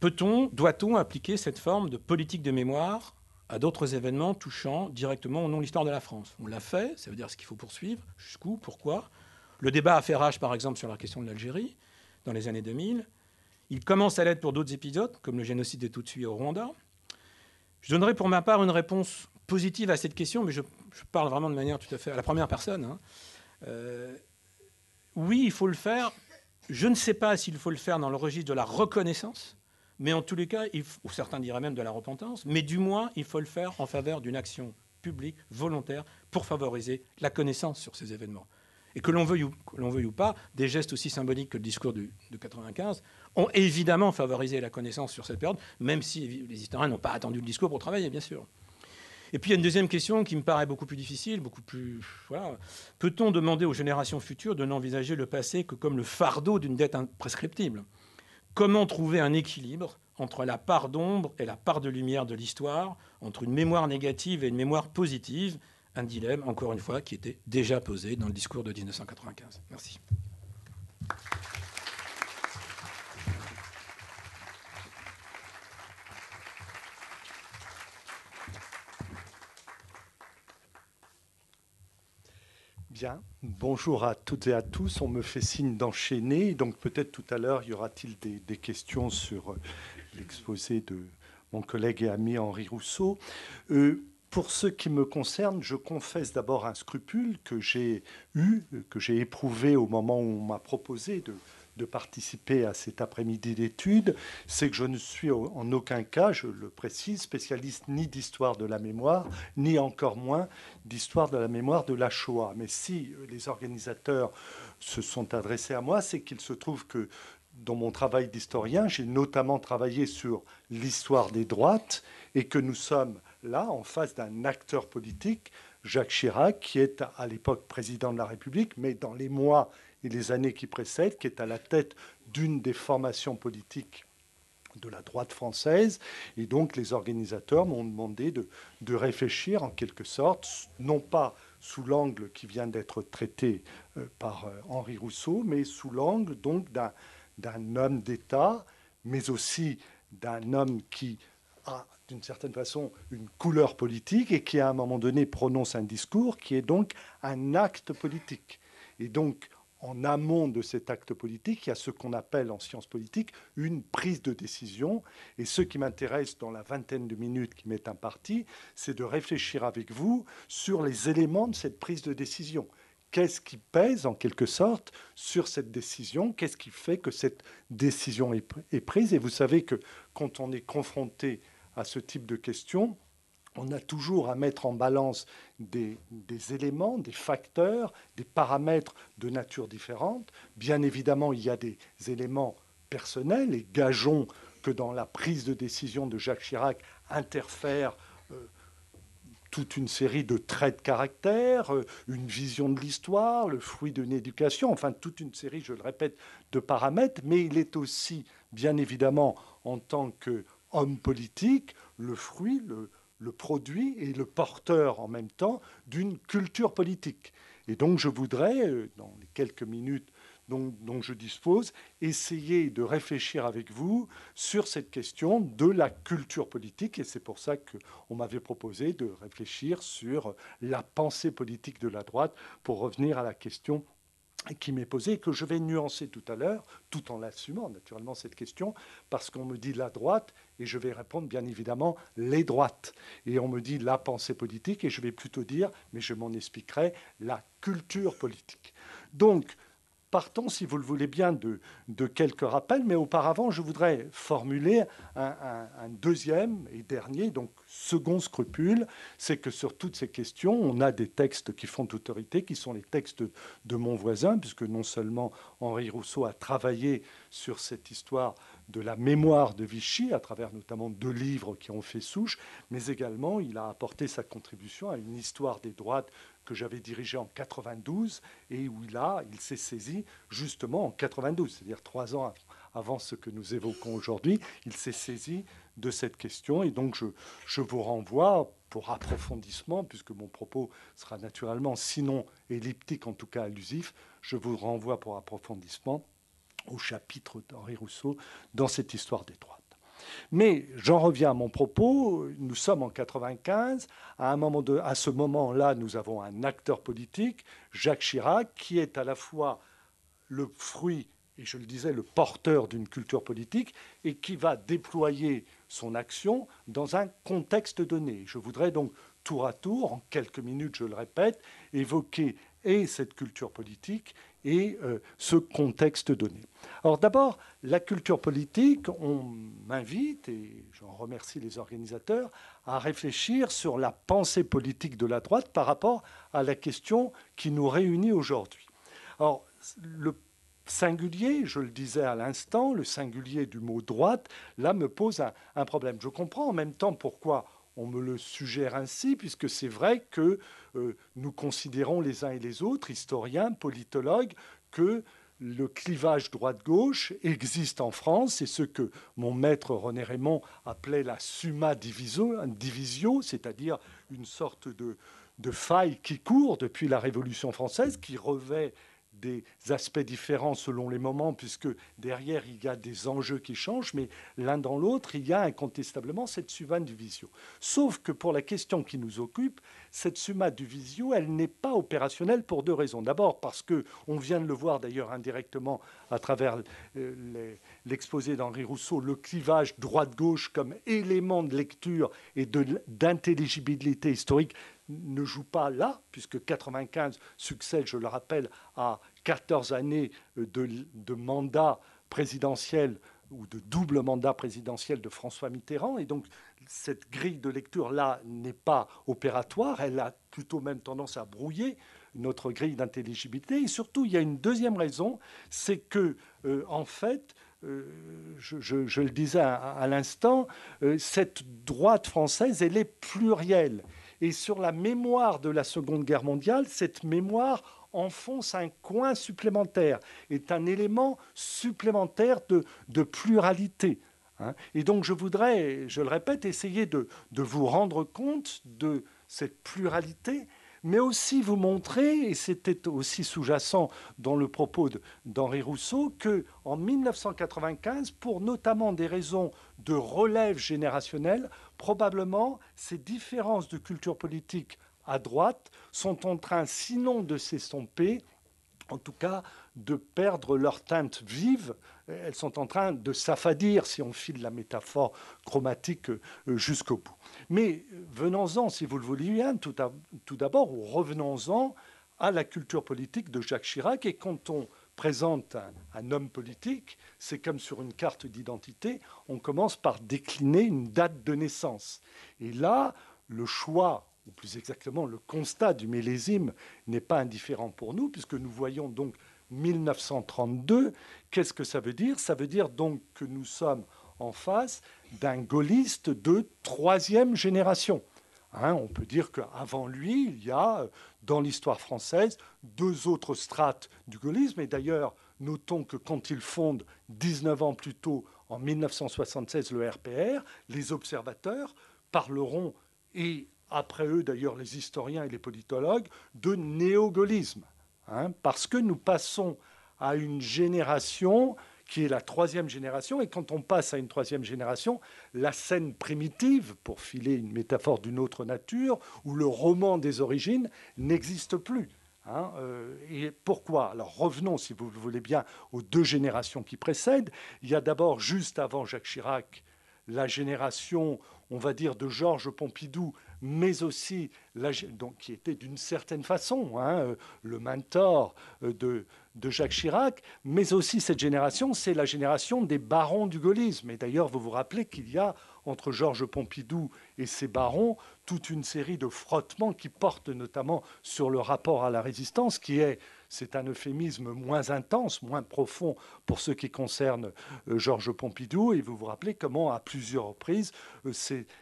Doit-on appliquer cette forme de politique de mémoire à d'autres événements touchant directement ou non l'histoire de la France? On l'a fait, ça veut dire ce qu'il faut poursuivre, jusqu'où, pourquoi. Le débat a fait rage, par exemple, sur la question de l'Algérie, dans les années 2000. Il commence à l'être pour d'autres épisodes, comme le génocide des Tutsis au Rwanda. Je donnerai pour ma part une réponse positive à cette question, mais je parle vraiment de manière tout à fait à la première personne. Oui, il faut le faire. Je ne sais pas s'il faut le faire dans le registre de la reconnaissance, mais en tous les cas, ou certains diraient même de la repentance, mais du moins, il faut le faire en faveur d'une action publique, volontaire, pour favoriser la connaissance sur ces événements. Et que l'on veuille ou pas, des gestes aussi symboliques que le discours de 1995 ont évidemment favorisé la connaissance sur cette période, même si les historiens n'ont pas attendu le discours pour travailler, bien sûr. Et puis il y a une deuxième question qui me paraît beaucoup plus difficile, beaucoup plus... Voilà. Peut-on demander aux générations futures de n'envisager le passé que comme le fardeau d'une dette imprescriptible? Comment trouver un équilibre entre la part d'ombre et la part de lumière de l'histoire, entre une mémoire négative et une mémoire positive? Un dilemme, encore une fois, qui était déjà posé dans le discours de 1995. Merci. Bien, bonjour à toutes et à tous. On me fait signe d'enchaîner, donc peut-être tout à l'heure, y aura-t-il des questions sur l'exposé de mon collègue et ami Henri Rousseau. Pour ce qui me concerne, je confesse d'abord un scrupule que j'ai eu, que j'ai éprouvé au moment où on m'a proposé de participer à cet après-midi d'études, c'est que je ne suis en aucun cas, je le précise, spécialiste ni d'histoire de la mémoire, ni encore moins d'histoire de la mémoire de la Shoah. Mais si les organisateurs se sont adressés à moi, c'est qu'il se trouve que dans mon travail d'historien, j'ai notamment travaillé sur l'histoire des droites et que nous sommes là en face d'un acteur politique, Jacques Chirac, qui est à l'époque président de la République, mais dans les mois et les années qui précèdent, qui est à la tête d'une des formations politiques de la droite française. Et donc les organisateurs m'ont demandé de réfléchir en quelque sorte, non pas sous l'angle qui vient d'être traité par Henri Rousseau, mais sous l'angle donc d'un homme d'État, mais aussi d'un homme qui a d'une certaine façon une couleur politique et qui à un moment donné prononce un discours qui est donc un acte politique. Et donc en amont de cet acte politique, il y a ce qu'on appelle en sciences politiques une prise de décision. Et ce qui m'intéresse dans la vingtaine de minutes qui m'est impartie, c'est de réfléchir avec vous sur les éléments de cette prise de décision. Qu'est-ce qui pèse en quelque sorte sur cette décision? Qu'est-ce qui fait que cette décision est prise? Et vous savez que quand on est confronté à ce type de questions, on a toujours à mettre en balance des éléments, des facteurs, des paramètres de nature différente. Bien évidemment, il y a des éléments personnels et gageons que dans la prise de décision de Jacques Chirac interfèrent toute une série de traits de caractère, une vision de l'histoire, le fruit d'une éducation, enfin toute une série, je le répète, de paramètres, mais il est aussi, bien évidemment, en tant qu'homme politique, le fruit, le produit et le porteur en même temps d'une culture politique. Et donc je voudrais, dans les quelques minutes dont je dispose, essayer de réfléchir avec vous sur cette question de la culture politique. Et c'est pour ça qu'on m'avait proposé de réfléchir sur la pensée politique de la droite pour revenir à la question qui m'est posée et que je vais nuancer tout à l'heure, tout en l'assumant naturellement cette question, parce qu'on me dit la droite, et je vais répondre bien évidemment les droites. Et on me dit la pensée politique, et je vais plutôt dire, mais je m'en expliquerai, la culture politique. Donc, partons, si vous le voulez bien, de quelques rappels, mais auparavant, je voudrais formuler un deuxième et dernier, donc second scrupule, c'est que sur toutes ces questions, on a des textes qui font autorité, qui sont les textes de mon voisin, puisque non seulement Henri Rousseau a travaillé sur cette histoire de la mémoire de Vichy, à travers notamment 2 livres qui ont fait souche, mais également il a apporté sa contribution à une histoire des droites que j'avais dirigée en 92 et où il s'est saisi justement en 92, c'est-à-dire 3 ans avant ce que nous évoquons aujourd'hui, il s'est saisi de cette question. Et donc je vous renvoie pour approfondissement, puisque mon propos sera naturellement, sinon elliptique, en tout cas allusif, je vous renvoie pour approfondissement au chapitre d'Henri Rousseau dans cette histoire des droites. Mais j'en reviens à mon propos. Nous sommes en 95. À ce moment-là, nous avons un acteur politique, Jacques Chirac, qui est à la fois le fruit, et je le disais, le porteur d'une culture politique, et qui va déployer son action dans un contexte donné. Je voudrais donc tour à tour, en quelques minutes, je le répète, évoquer et cette culture politique et ce contexte donné. Alors d'abord, la culture politique, on m'invite, et j'en remercie les organisateurs, à réfléchir sur la pensée politique de la droite par rapport à la question qui nous réunit aujourd'hui. Alors, le singulier, je le disais à l'instant, le singulier du mot droite, là, me pose un problème. Je comprends en même temps pourquoi on me le suggère ainsi, puisque c'est vrai que nous considérons les uns et les autres, historiens, politologues, que le clivage droite-gauche existe en France. C'est ce que mon maître René Raymond appelait la summa divisio, c'est-à-dire une sorte de faille qui court depuis la Révolution française, qui revêt des aspects différents selon les moments, puisque derrière, il y a des enjeux qui changent, mais l'un dans l'autre, il y a incontestablement cette summa divisio. Sauf que pour la question qui nous occupe, cette summa divisio, elle n'est pas opérationnelle pour 2 raisons. D'abord parce que, on vient de le voir d'ailleurs indirectement à travers l'exposé d'Henri Rousseau, le clivage droite-gauche comme élément de lecture et d'intelligibilité historique ne joue pas là, puisque 95 succède, je le rappelle, à 14 années de mandat présidentiel ou de double mandat présidentiel de François Mitterrand. Et donc, cette grille de lecture-là n'est pas opératoire. Elle a plutôt même tendance à brouiller notre grille d'intelligibilité. Et surtout, il y a une deuxième raison, c'est que, en fait, je le disais à l'instant, cette droite française, elle est plurielle. Et sur la mémoire de la Seconde Guerre mondiale, cette mémoire enfonce un coin supplémentaire, est un élément supplémentaire de pluralité. Et donc je voudrais, je le répète, essayer de vous rendre compte de cette pluralité, mais aussi vous montrer, et c'était aussi sous-jacent dans le propos d'Henri Rousseau, qu'en 1995, pour notamment des raisons de relève générationnelle, probablement ces différences de culture politique à droite sont en train, sinon de s'estomper, en tout cas de perdre leur teinte vive. Elles sont en train de s'affadir, si on file la métaphore chromatique jusqu'au bout. Mais venons-en, si vous le voulez bien, tout d'abord, ou revenons-en à la culture politique de Jacques Chirac. Et quand on présente un homme politique, c'est comme sur une carte d'identité, on commence par décliner une date de naissance. Et là, le choix, ou plus exactement le constat du millésime, n'est pas indifférent pour nous, puisque nous voyons donc 1932. Qu'est-ce que ça veut dire? Ça veut dire donc que nous sommes en face d'un gaulliste de troisième génération. On peut dire qu'avant lui, il y a, dans l'histoire française, deux autres strates du gaullisme. Et d'ailleurs, notons que quand il fonde 19 ans plus tôt, en 1976, le RPR, les observateurs parleront, et après eux d'ailleurs les historiens et les politologues, de néo-gaullisme. Parce que nous passons à une génération qui est la troisième génération, et quand on passe à une troisième génération, la scène primitive, pour filer une métaphore d'une autre nature, ou le roman des origines, n'existe plus. Et pourquoi? Alors revenons, si vous le voulez bien, aux deux générations qui précèdent. Il y a d'abord, juste avant Jacques Chirac, la génération, on va dire, de Georges Pompidou, mais aussi donc, qui était d'une certaine façon le mentor de Jacques Chirac, mais aussi cette génération, c'est la génération des barons du gaullisme. Et d'ailleurs, vous vous rappelez qu'il y a entre Georges Pompidou et ces barons toute une série de frottements qui portent notamment sur le rapport à la résistance, qui est, c'est un euphémisme, moins intense, moins profond pour ce qui concerne Georges Pompidou. Et vous vous rappelez comment, à plusieurs reprises,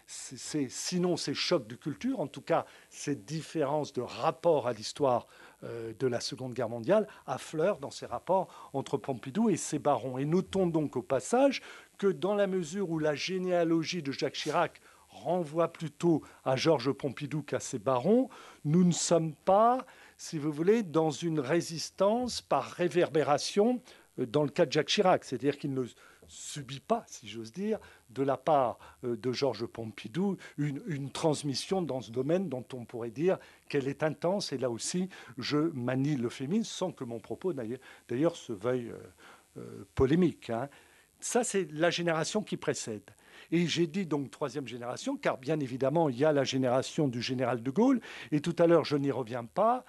sinon ces chocs de culture, en tout cas ces différences de rapport à l'histoire de la Seconde Guerre mondiale, affleurent dans ces rapports entre Pompidou et ses barons. Et notons donc au passage que dans la mesure où la généalogie de Jacques Chirac renvoie plutôt à Georges Pompidou qu'à ses barons, nous ne sommes pas, si vous voulez, dans une résistance par réverbération dans le cas de Jacques Chirac. C'est-à-dire qu'il ne subit pas, si j'ose dire, de la part de Georges Pompidou, une transmission dans ce domaine dont on pourrait dire qu'elle est intense. Et là aussi, je manie l'euphémisme sans que mon propos, d'ailleurs, se veuille polémique. Ça, c'est la génération qui précède. Et j'ai dit donc troisième génération, car bien évidemment, il y a la génération du général de Gaulle. Et tout à l'heure, je n'y reviens pas,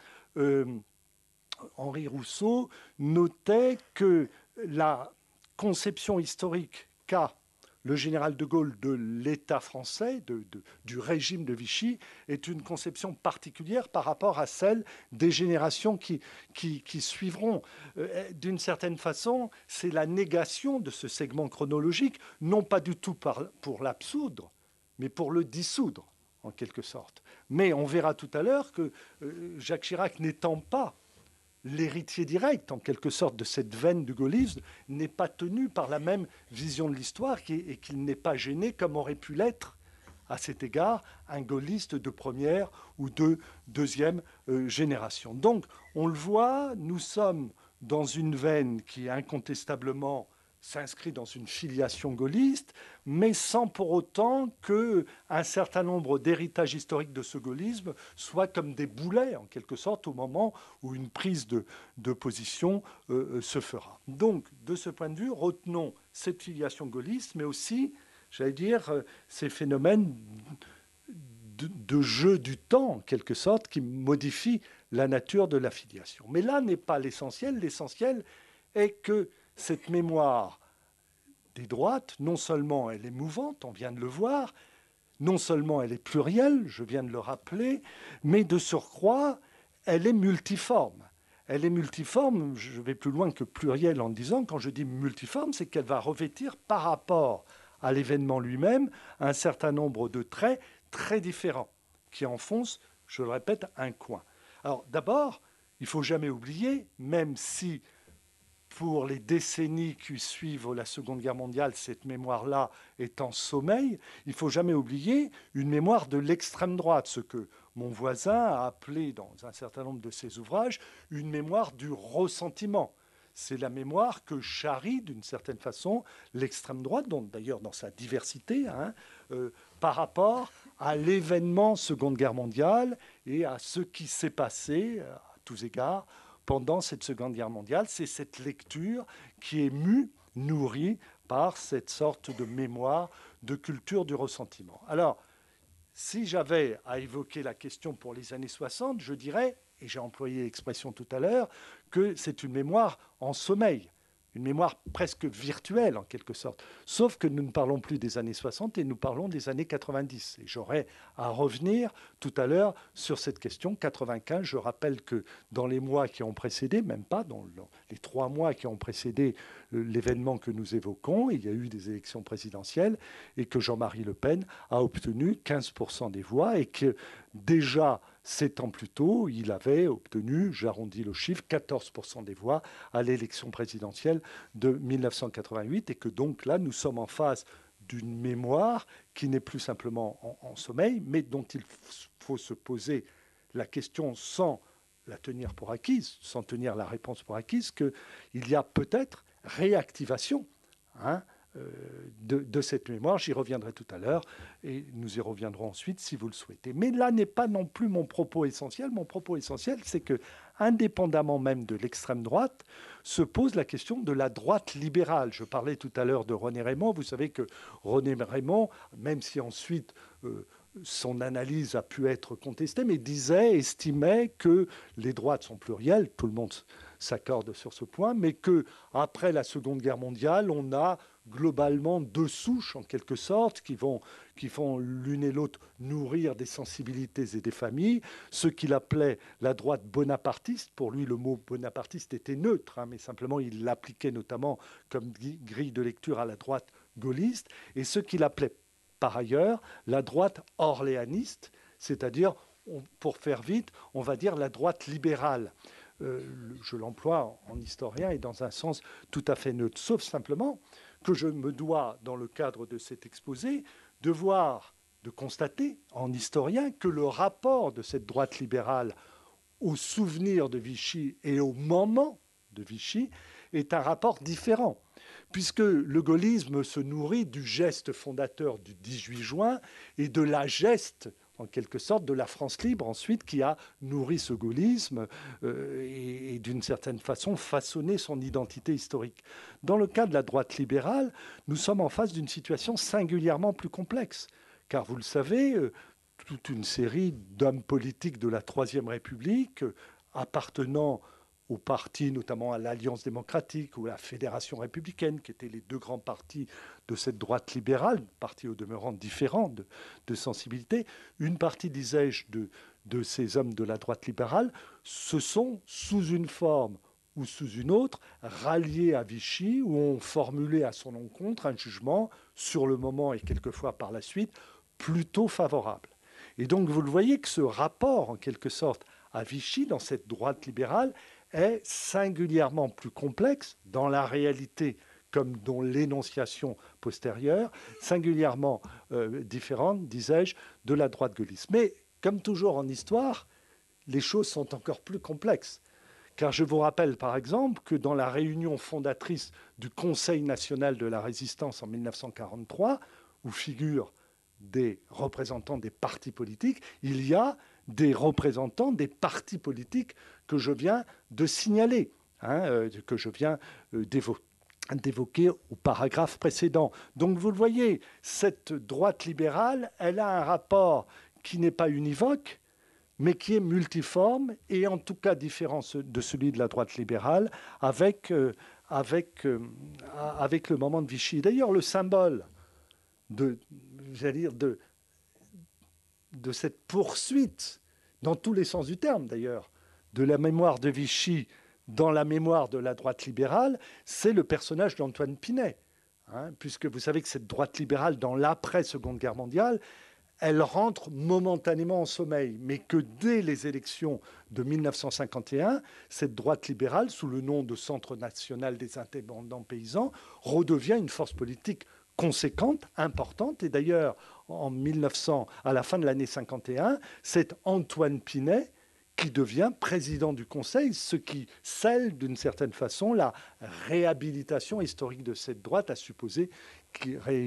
Henri Rousseau notait que la conception historique qu'a le général de Gaulle de l'État français, du régime de Vichy, est une conception particulière par rapport à celle des générations qui suivront. D'une certaine façon, c'est la négation de ce segment chronologique, non pas du tout pour l'absoudre, mais pour le dissoudre, en quelque sorte. Mais on verra tout à l'heure que Jacques Chirac n'étant pas l'héritier direct, en quelque sorte, de cette veine du gaullisme, n'est pas tenu par la même vision de l'histoire et qu'il n'est pas gêné, comme aurait pu l'être, à cet égard, un gaulliste de première ou de deuxième génération. Donc, on le voit, nous sommes dans une veine qui est incontestablement s'inscrit dans une filiation gaulliste, mais sans pour autant qu'un certain nombre d'héritages historiques de ce gaullisme soient comme des boulets, en quelque sorte, au moment où une prise de position se fera. Donc, de ce point de vue, retenons cette filiation gaulliste, mais aussi, j'allais dire, ces phénomènes de jeu du temps, en quelque sorte, qui modifient la nature de la filiation. Mais là n'est pas l'essentiel. L'essentiel est que cette mémoire des droites, non seulement elle est mouvante, on vient de le voir, non seulement elle est plurielle, je viens de le rappeler, mais de surcroît, elle est multiforme. Elle est multiforme, je vais plus loin que plurielle en disant, quand je dis multiforme, c'est qu'elle va revêtir par rapport à l'événement lui-même un certain nombre de traits très différents qui enfoncent, je le répète, un coin. Alors d'abord, il ne faut jamais oublier, même si pour les décennies qui suivent la Seconde Guerre mondiale, cette mémoire-là est en sommeil, il ne faut jamais oublier une mémoire de l'extrême droite, ce que mon voisin a appelé dans un certain nombre de ses ouvrages une mémoire du ressentiment. C'est la mémoire que charrie d'une certaine façon l'extrême droite, d'ailleurs dans sa diversité, par rapport à l'événement Seconde Guerre mondiale et à ce qui s'est passé, à tous égards, pendant cette Seconde Guerre mondiale. C'est cette lecture qui est mue, nourrie par cette sorte de mémoire, de culture du ressentiment. Alors, si j'avais à évoquer la question pour les années 60, je dirais, et j'ai employé l'expression tout à l'heure, que c'est une mémoire en sommeil, une mémoire presque virtuelle en quelque sorte. Sauf que nous ne parlons plus des années 60 et nous parlons des années 90. Et j'aurai à revenir tout à l'heure sur cette question 95. Je rappelle que dans les mois qui ont précédé, même pas dans les 3 mois qui ont précédé l'événement que nous évoquons, il y a eu des élections présidentielles et que Jean-Marie Le Pen a obtenu 15% des voix et que déjà 7 ans plus tôt, il avait obtenu, j'arrondis le chiffre, 14% des voix à l'élection présidentielle de 1988 et que donc là, nous sommes en face d'une mémoire qui n'est plus simplement en sommeil, mais dont il faut se poser la question sans la tenir pour acquise, sans tenir la réponse pour acquise, qu'il y a peut-être réactivation de cette mémoire. J'y reviendrai tout à l'heure et nous y reviendrons ensuite si vous le souhaitez. Mais là n'est pas non plus mon propos essentiel. Mon propos essentiel, c'est que, indépendamment même de l'extrême droite, se pose la question de la droite libérale. Je parlais tout à l'heure de René Raymond. Vous savez que René Raymond, même si ensuite son analyse a pu être contestée, mais estimait que les droites sont plurielles, tout le monde s'accorde sur ce point, mais qu'après la Seconde Guerre mondiale, on a globalement 2 souches, en quelque sorte, qui font l'une et l'autre nourrir des sensibilités et des familles. Ce qu'il appelait la droite bonapartiste, pour lui le mot bonapartiste était neutre, mais simplement il l'appliquait notamment comme grille de lecture à la droite gaulliste, et ce qu'il appelait par ailleurs la droite orléaniste, c'est-à-dire, pour faire vite, on va dire la droite libérale. Je l'emploie en historien et dans un sens tout à fait neutre, sauf simplement que je me dois, dans le cadre de cet exposé, de constater en historien que le rapport de cette droite libérale au souvenir de Vichy et au moment de Vichy est un rapport différent, puisque le gaullisme se nourrit du geste fondateur du 18 juin et de la geste, en quelque sorte, de la France libre ensuite, qui a nourri ce gaullisme et d'une certaine façon façonné son identité historique. Dans le cas de la droite libérale, nous sommes en face d'une situation singulièrement plus complexe, car vous le savez, toute une série d'hommes politiques de la Troisième République appartenant aux partis, notamment à l'Alliance démocratique ou à la Fédération républicaine, qui étaient les 2 grands partis de cette droite libérale, partis au demeurant différents de sensibilité. Une partie, disais-je, de ces hommes de la droite libérale se sont, sous une forme ou sous une autre, ralliés à Vichy ou ont formulé à son encontre un jugement, sur le moment et quelquefois par la suite, plutôt favorable. Et donc vous le voyez que ce rapport, en quelque sorte, à Vichy, dans cette droite libérale, est singulièrement plus complexe dans la réalité comme dans l'énonciation postérieure, singulièrement différente, disais-je, de la droite gaulliste. Mais comme toujours en histoire, les choses sont encore plus complexes, Car je vous rappelle, par exemple, que dans la réunion fondatrice du Conseil national de la résistance en 1943, où figurent des représentants des partis politiques, il y a des représentants des partis politiques que je viens de signaler, que je viens d'évoquer au paragraphe précédent. Donc vous le voyez, cette droite libérale, elle a un rapport qui n'est pas univoque, mais qui est multiforme et en tout cas différent de celui de la droite libérale avec le moment de Vichy. D'ailleurs, le symbole de cette poursuite, dans tous les sens du terme d'ailleurs, de la mémoire de Vichy dans la mémoire de la droite libérale, c'est le personnage d'Antoine Pinay. Puisque vous savez que cette droite libérale, dans l'après-Seconde Guerre mondiale, elle rentre momentanément en sommeil, mais que dès les élections de 1951, cette droite libérale, sous le nom de Centre national des indépendants paysans, redevient une force politique conséquente, importante. Et d'ailleurs, à la fin de l'année 51, c'est Antoine Pinay qui devient président du Conseil, ce qui scelle d'une certaine façon la réhabilitation historique de cette droite, à supposer qu'il y ait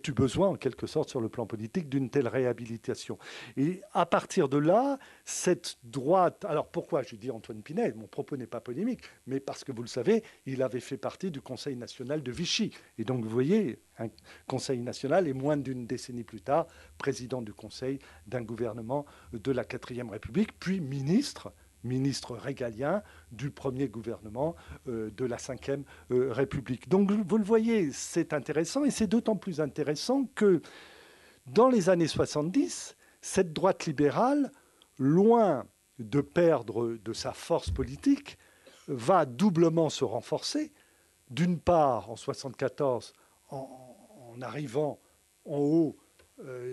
eu besoin en quelque sorte sur le plan politique d'une telle réhabilitation. Et à partir de là, cette droite... Alors pourquoi je dis Antoine Pinay? Mon propos n'est pas polémique, mais parce que vous le savez, il avait fait partie du Conseil national de Vichy. Et donc vous voyez, un Conseil national et moins d'une décennie plus tard, président du Conseil d'un gouvernement de la 4e République, puis ministre régalien du premier gouvernement de la 5e République. Donc vous le voyez, c'est intéressant, et c'est d'autant plus intéressant que dans les années 70, cette droite libérale, loin de perdre de sa force politique, va doublement se renforcer. D'une part, en 1974, en arrivant en haut,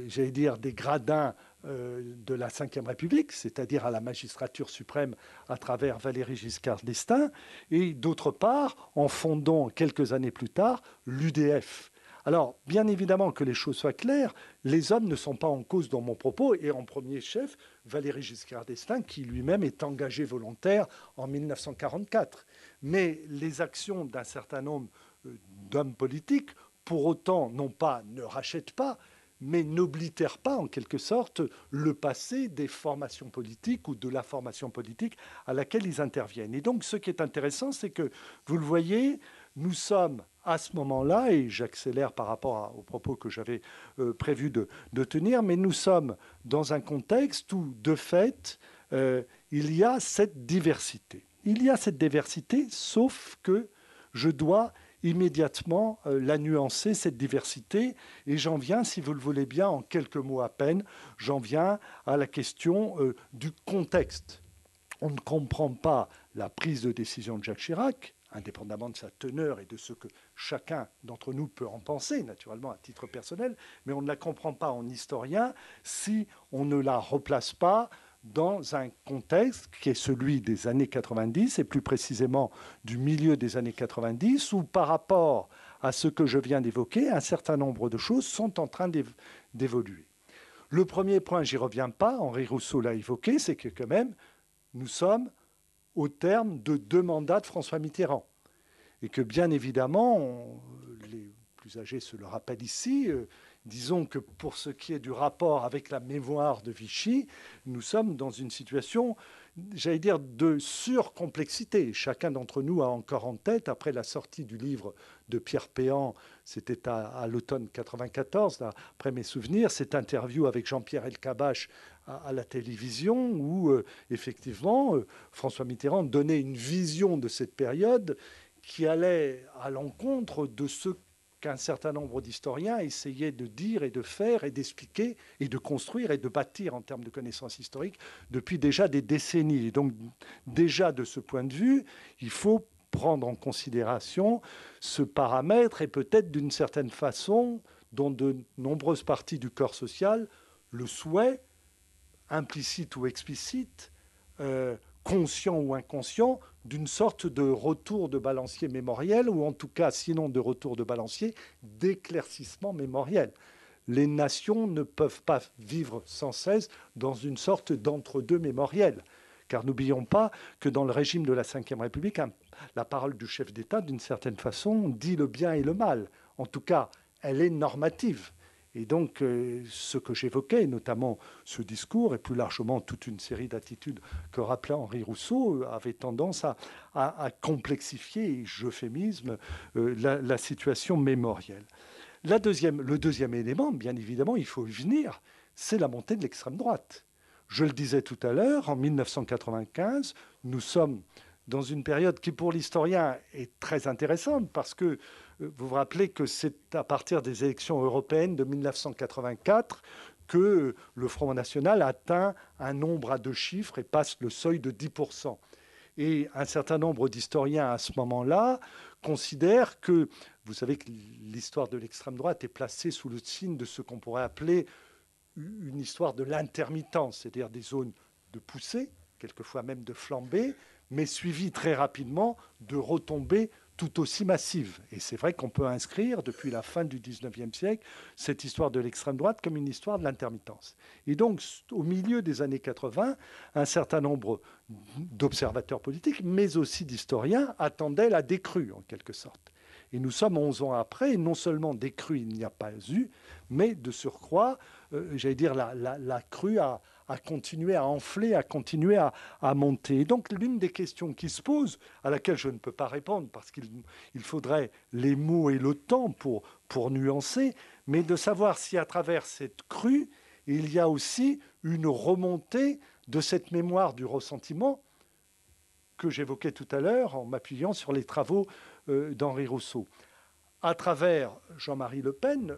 j'allais dire, des gradins de la Ve République, c'est-à-dire à la magistrature suprême à travers Valéry Giscard d'Estaing, et d'autre part, en fondant quelques années plus tard l'UDF. Alors, bien évidemment, que les choses soient claires, les hommes ne sont pas en cause dans mon propos, et en premier chef, Valéry Giscard d'Estaing, qui lui-même est engagé volontaire en 1944. Mais les actions d'un certain nombre d'hommes politiques, pour autant, non pas ne rachètent pas, mais n'oblitèrent pas, en quelque sorte, le passé des formations politiques ou de la formation politique à laquelle ils interviennent. Et donc, ce qui est intéressant, c'est que, vous le voyez, nous sommes à ce moment-là, et j'accélère par rapport aux propos que j'avais prévu de tenir, mais nous sommes dans un contexte où, de fait, il y a cette diversité. Il y a cette diversité, sauf que je dois immédiatement la nuancer, cette diversité, et j'en viens, si vous le voulez bien, en quelques mots à peine, j'en viens à la question du contexte. On ne comprend pas la prise de décision de Jacques Chirac, indépendamment de sa teneur et de ce que chacun d'entre nous peut en penser, naturellement à titre personnel, mais on ne la comprend pas en historien si on ne la replace pas dans un contexte qui est celui des années 90, et plus précisément du milieu des années 90, où par rapport à ce que je viens d'évoquer, un certain nombre de choses sont en train d'évoluer. Le premier point, j'y reviens pas, Henri Rousseau l'a évoqué, c'est que quand même, nous sommes au terme de 2 mandats de François Mitterrand. Et que bien évidemment, les plus âgés se le rappellent ici, disons que pour ce qui est du rapport avec la mémoire de Vichy, nous sommes dans une situation, j'allais dire, de surcomplexité. Chacun d'entre nous a encore en tête, après la sortie du livre de Pierre Péan, c'était à l'automne 1994, après mes souvenirs, cette interview avec Jean-Pierre Elkabbach à la télévision, où effectivement, François Mitterrand donnait une vision de cette période qui allait à l'encontre de ce qu'un certain nombre d'historiens essayaient de dire et de faire et d'expliquer et de construire et de bâtir en termes de connaissances historiques depuis déjà des décennies. Et donc déjà de ce point de vue, il faut prendre en considération ce paramètre et peut-être d'une certaine façon, dont de nombreuses parties du corps social le souhait, implicite ou explicite, conscient ou inconscient, d'une sorte de retour de balancier mémoriel, ou en tout cas, sinon de retour de balancier, d'éclaircissement mémoriel. Les nations ne peuvent pas vivre sans cesse dans une sorte d'entre-deux mémoriel, Car n'oublions pas que dans le régime de la Ve République, la parole du chef d'État, d'une certaine façon, dit le bien et le mal. En tout cas, elle est normative. Et donc, ce que j'évoquais, notamment ce discours, et plus largement toute une série d'attitudes que rappelait Henri Rousseau, avait tendance à complexifier, et j'euphémisme, la situation mémorielle. Le deuxième élément, bien évidemment, il faut y venir, c'est la montée de l'extrême droite. Je le disais tout à l'heure, en 1995, nous sommes dans une période qui, pour l'historien, est très intéressante parce que vous vous rappelez que c'est à partir des élections européennes de 1984 que le Front National atteint un nombre à 2 chiffres et passe le seuil de 10%. Et un certain nombre d'historiens, à ce moment-là, considèrent que, vous savez que l'histoire de l'extrême droite est placée sous le signe de ce qu'on pourrait appeler une histoire de l'intermittence, c'est-à-dire des zones de poussée, quelquefois même de flambée, mais suivies très rapidement de retombées tout aussi massives. Et c'est vrai qu'on peut inscrire, depuis la fin du XIXe siècle, cette histoire de l'extrême droite comme une histoire de l'intermittence. Et donc, au milieu des années 80, un certain nombre d'observateurs politiques, mais aussi d'historiens, attendaient la décrue, en quelque sorte. Et nous sommes 11 ans après, et non seulement décrue il n'y a pas eu, mais de surcroît, j'allais dire, la crue a continué à enfler, a continué à monter. Et donc l'une des questions qui se pose, à laquelle je ne peux pas répondre, parce qu'il faudrait les mots et le temps pour nuancer, mais de savoir si à travers cette crue, il y a aussi une remontée de cette mémoire du ressentiment que j'évoquais tout à l'heure en m'appuyant sur les travaux d'Henri Rousseau. À travers Jean-Marie Le Pen,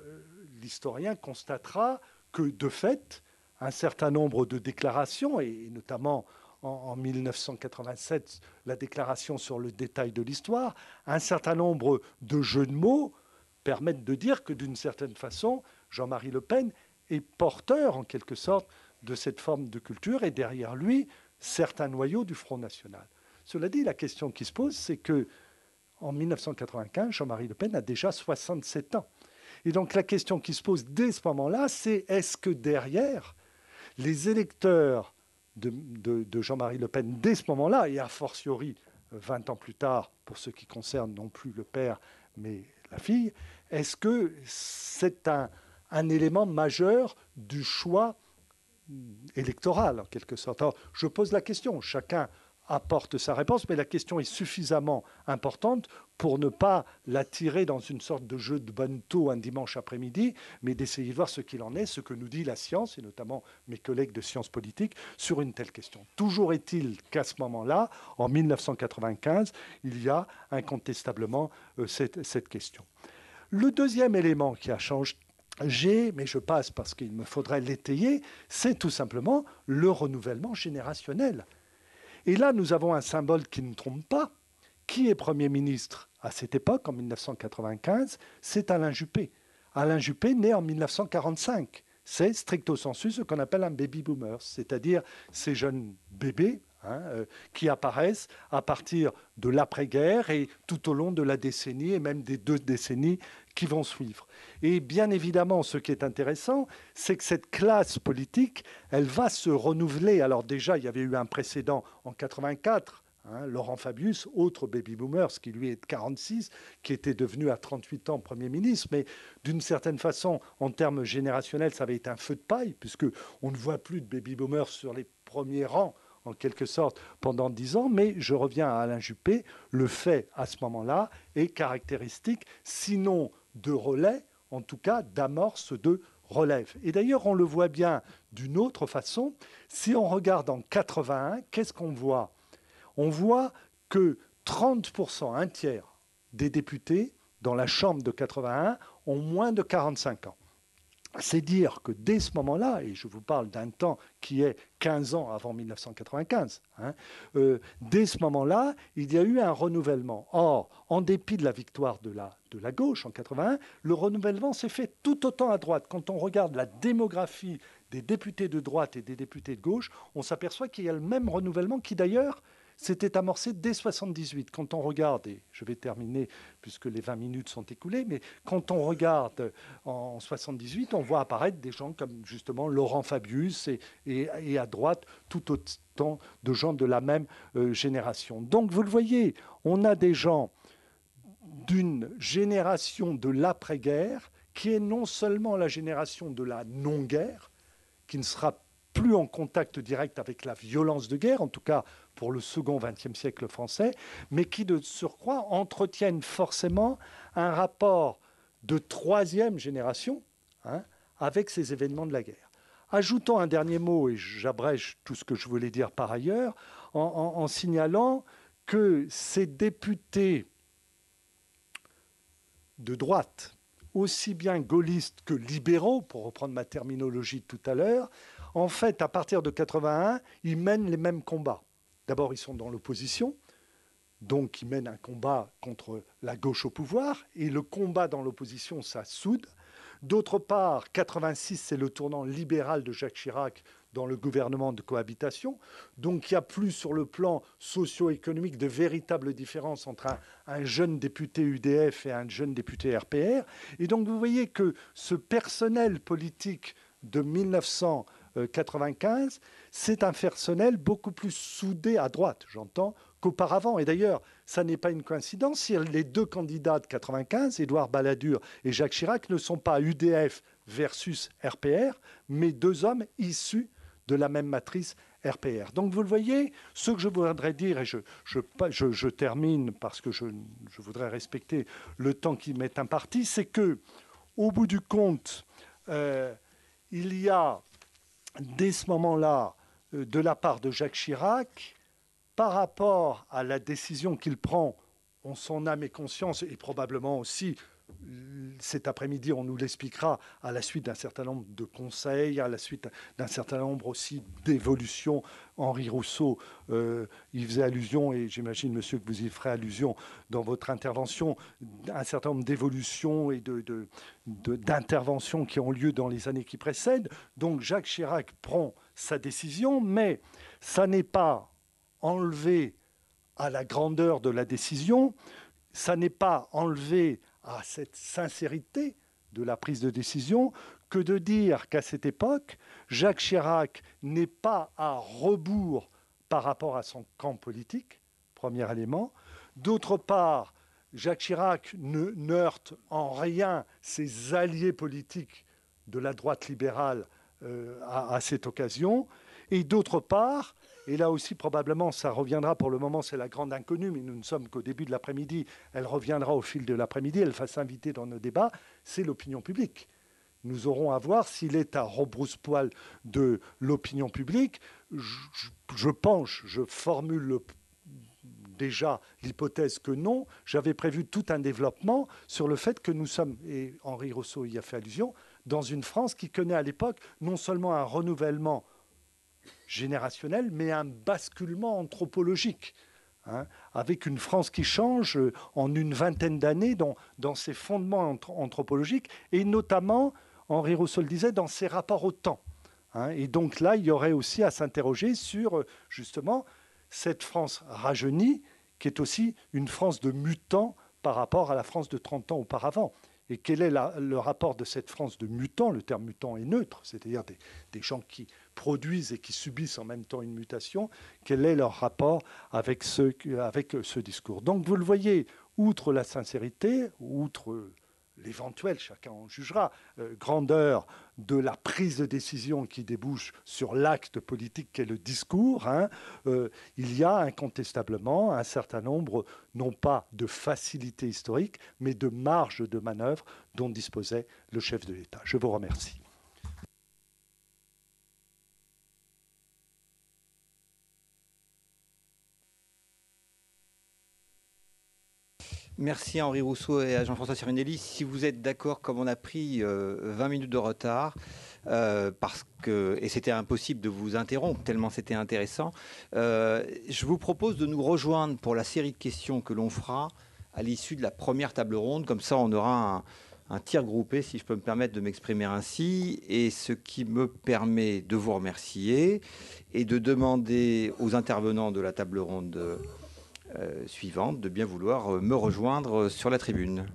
l'historien constatera que, de fait, un certain nombre de déclarations, et notamment en 1987, la déclaration sur le détail de l'histoire, un certain nombre de jeux de mots permettent de dire que, d'une certaine façon, Jean-Marie Le Pen est porteur, en quelque sorte, de cette forme de culture, et derrière lui, certains noyaux du Front National. Cela dit, la question qui se pose, c'est que en 1995, Jean-Marie Le Pen a déjà 67 ans. Et donc la question qui se pose dès ce moment-là, c'est est-ce que derrière, les électeurs de Jean-Marie Le Pen, dès ce moment-là, et a fortiori 20 ans plus tard, pour ce qui concerne non plus le père, mais la fille, est-ce que c'est un élément majeur du choix électoral, en quelque sorte? Alors, je pose la question, chacun apporte sa réponse, mais la question est suffisamment importante pour ne pas la tirer dans une sorte de jeu de banto un dimanche après-midi, mais d'essayer de voir ce qu'il en est, ce que nous dit la science, et notamment mes collègues de sciences politiques, sur une telle question. Toujours est-il qu'à ce moment-là, en 1995, il y a incontestablement cette question. Le deuxième élément qui a changé, mais je passe parce qu'il me faudrait l'étayer, c'est tout simplement le renouvellement générationnel. Et là, nous avons un symbole qui ne trompe pas. Qui est Premier ministre à cette époque, en 1995? C'est Alain Juppé. Alain Juppé, né en 1945. C'est stricto sensu ce qu'on appelle un baby boomer, c'est-à-dire ces jeunes bébés qui apparaissent à partir de l'après-guerre et tout au long de la décennie et même des 2 décennies qui vont suivre. Et bien évidemment, ce qui est intéressant, c'est que cette classe politique, elle va se renouveler. Alors déjà, il y avait eu un précédent en 84, Laurent Fabius, autre baby-boomer, qui lui est de 46, qui était devenu à 38 ans Premier ministre. Mais d'une certaine façon, en termes générationnels, ça avait été un feu de paille, puisqu'on ne voit plus de baby-boomers sur les premiers rangs, en quelque sorte, pendant 10 ans. Mais je reviens à Alain Juppé. Le fait, à ce moment-là, est caractéristique, sinon de relais, en tout cas d'amorce de relève. Et d'ailleurs, on le voit bien d'une autre façon. Si on regarde en 81, qu'est-ce qu'on voit? On voit que 30%, un tiers des députés dans la Chambre de 81 ont moins de 45 ans. C'est dire que dès ce moment-là, et je vous parle d'un temps qui est 15 ans avant 1995, dès ce moment-là, il y a eu un renouvellement. Or, en dépit de la victoire de la gauche en 81, le renouvellement s'est fait tout autant à droite. Quand on regarde la démographie des députés de droite et des députés de gauche, on s'aperçoit qu'il y a le même renouvellement qui d'ailleurs s'était amorcé dès 78. Quand on regarde, et je vais terminer puisque les 20 minutes sont écoulées, mais quand on regarde en 78, on voit apparaître des gens comme justement Laurent Fabius et à droite tout autant de gens de la même génération. Donc vous le voyez, on a des gens d'une génération de l'après-guerre qui est non seulement la génération de la non-guerre, qui ne sera plus en contact direct avec la violence de guerre, en tout cas pour le second XXe siècle français, mais qui de surcroît entretiennent forcément un rapport de troisième génération avec ces événements de la guerre. Ajoutons un dernier mot, et j'abrège tout ce que je voulais dire par ailleurs, en signalant que ces députés de droite, aussi bien gaullistes que libéraux, pour reprendre ma terminologie de tout à l'heure, en fait, à partir de 81, ils mènent les mêmes combats. D'abord, ils sont dans l'opposition, donc ils mènent un combat contre la gauche au pouvoir, et le combat dans l'opposition, ça soude. D'autre part, 86, c'est le tournant libéral de Jacques Chirac dans le gouvernement de cohabitation. Donc il n'y a plus sur le plan socio-économique de véritables différences entre un jeune député UDF et un jeune député RPR. Et donc vous voyez que ce personnel politique de 1995, c'est un personnel beaucoup plus soudé à droite, j'entends, qu'auparavant. Et d'ailleurs, ça n'est pas une coïncidence si les deux candidats de 95, Édouard Balladur et Jacques Chirac, ne sont pas UDF versus RPR, mais deux hommes issus de la même matrice RPR. Donc vous le voyez, ce que je voudrais dire, et je termine parce que je voudrais respecter le temps qui m'est imparti, c'est que, au bout du compte, il y a, dès ce moment-là, de la part de Jacques Chirac, par rapport à la décision qu'il prend, en son âme et conscience, et probablement aussi cet après-midi, on nous l'expliquera, à la suite d'un certain nombre de conseils, à la suite d'un certain nombre aussi d'évolutions. Henri Rousseau y faisait allusion, et j'imagine, monsieur, que vous y ferez allusion dans votre intervention, un certain nombre d'évolutions et d'interventions qui ont lieu dans les années qui précèdent. Donc Jacques Chirac prend sa décision, mais ça n'est pas enlevé à la grandeur de la décision, ça n'est pas enlevé à cette sincérité de la prise de décision que de dire qu'à cette époque, Jacques Chirac n'est pas à rebours par rapport à son camp politique, premier élément. D'autre part, Jacques Chirac ne heurte en rien ses alliés politiques de la droite libérale à cette occasion. Et d'autre part, et là aussi probablement ça reviendra, pour le moment c'est la grande inconnue, mais nous ne sommes qu'au début de l'après-midi, elle reviendra au fil de l'après-midi, elle va s'inviter dans nos débats, c'est l'opinion publique. Nous aurons à voir s'il est à rebrousse-poil de l'opinion publique. Je pense, je formule déjà l'hypothèse que non. J'avais prévu tout un développement sur le fait que nous sommes, et Henri Rousseau y a fait allusion, dans une France qui connaît à l'époque non seulement un renouvellement générationnel, mais un basculement anthropologique, avec une France qui change en une vingtaine d'années dans ses fondements anthropologiques, et notamment, Henri Rousseau le disait, dans ses rapports au temps. Et donc là, il y aurait aussi à s'interroger sur, justement, cette France rajeunie, qui est aussi une France de mutants par rapport à la France de 30 ans auparavant. Et quel est le rapport de cette France de mutants? Le terme mutant est neutre, c'est-à-dire des gens qui produisent et qui subissent en même temps une mutation. Quel est leur rapport avec ce discours? Donc vous le voyez, outre la sincérité, outre l'éventuelle, chacun en jugera, grandeur de la prise de décision qui débouche sur l'acte politique qu'est le discours, il y a incontestablement un certain nombre, non pas de facilité historique, mais de marge de manœuvre dont disposait le chef de l'État. Je vous remercie. Merci à Henri Rousseau et à Jean-François Sirinelli. Si vous êtes d'accord, comme on a pris 20 minutes de retard, et c'était impossible de vous interrompre tellement c'était intéressant, je vous propose de nous rejoindre pour la série de questions que l'on fera à l'issue de la première table ronde. Comme ça, on aura un tir groupé, si je peux me permettre de m'exprimer ainsi, et ce qui me permet de vous remercier et de demander aux intervenants de la table ronde suivante de bien vouloir me rejoindre sur la tribune.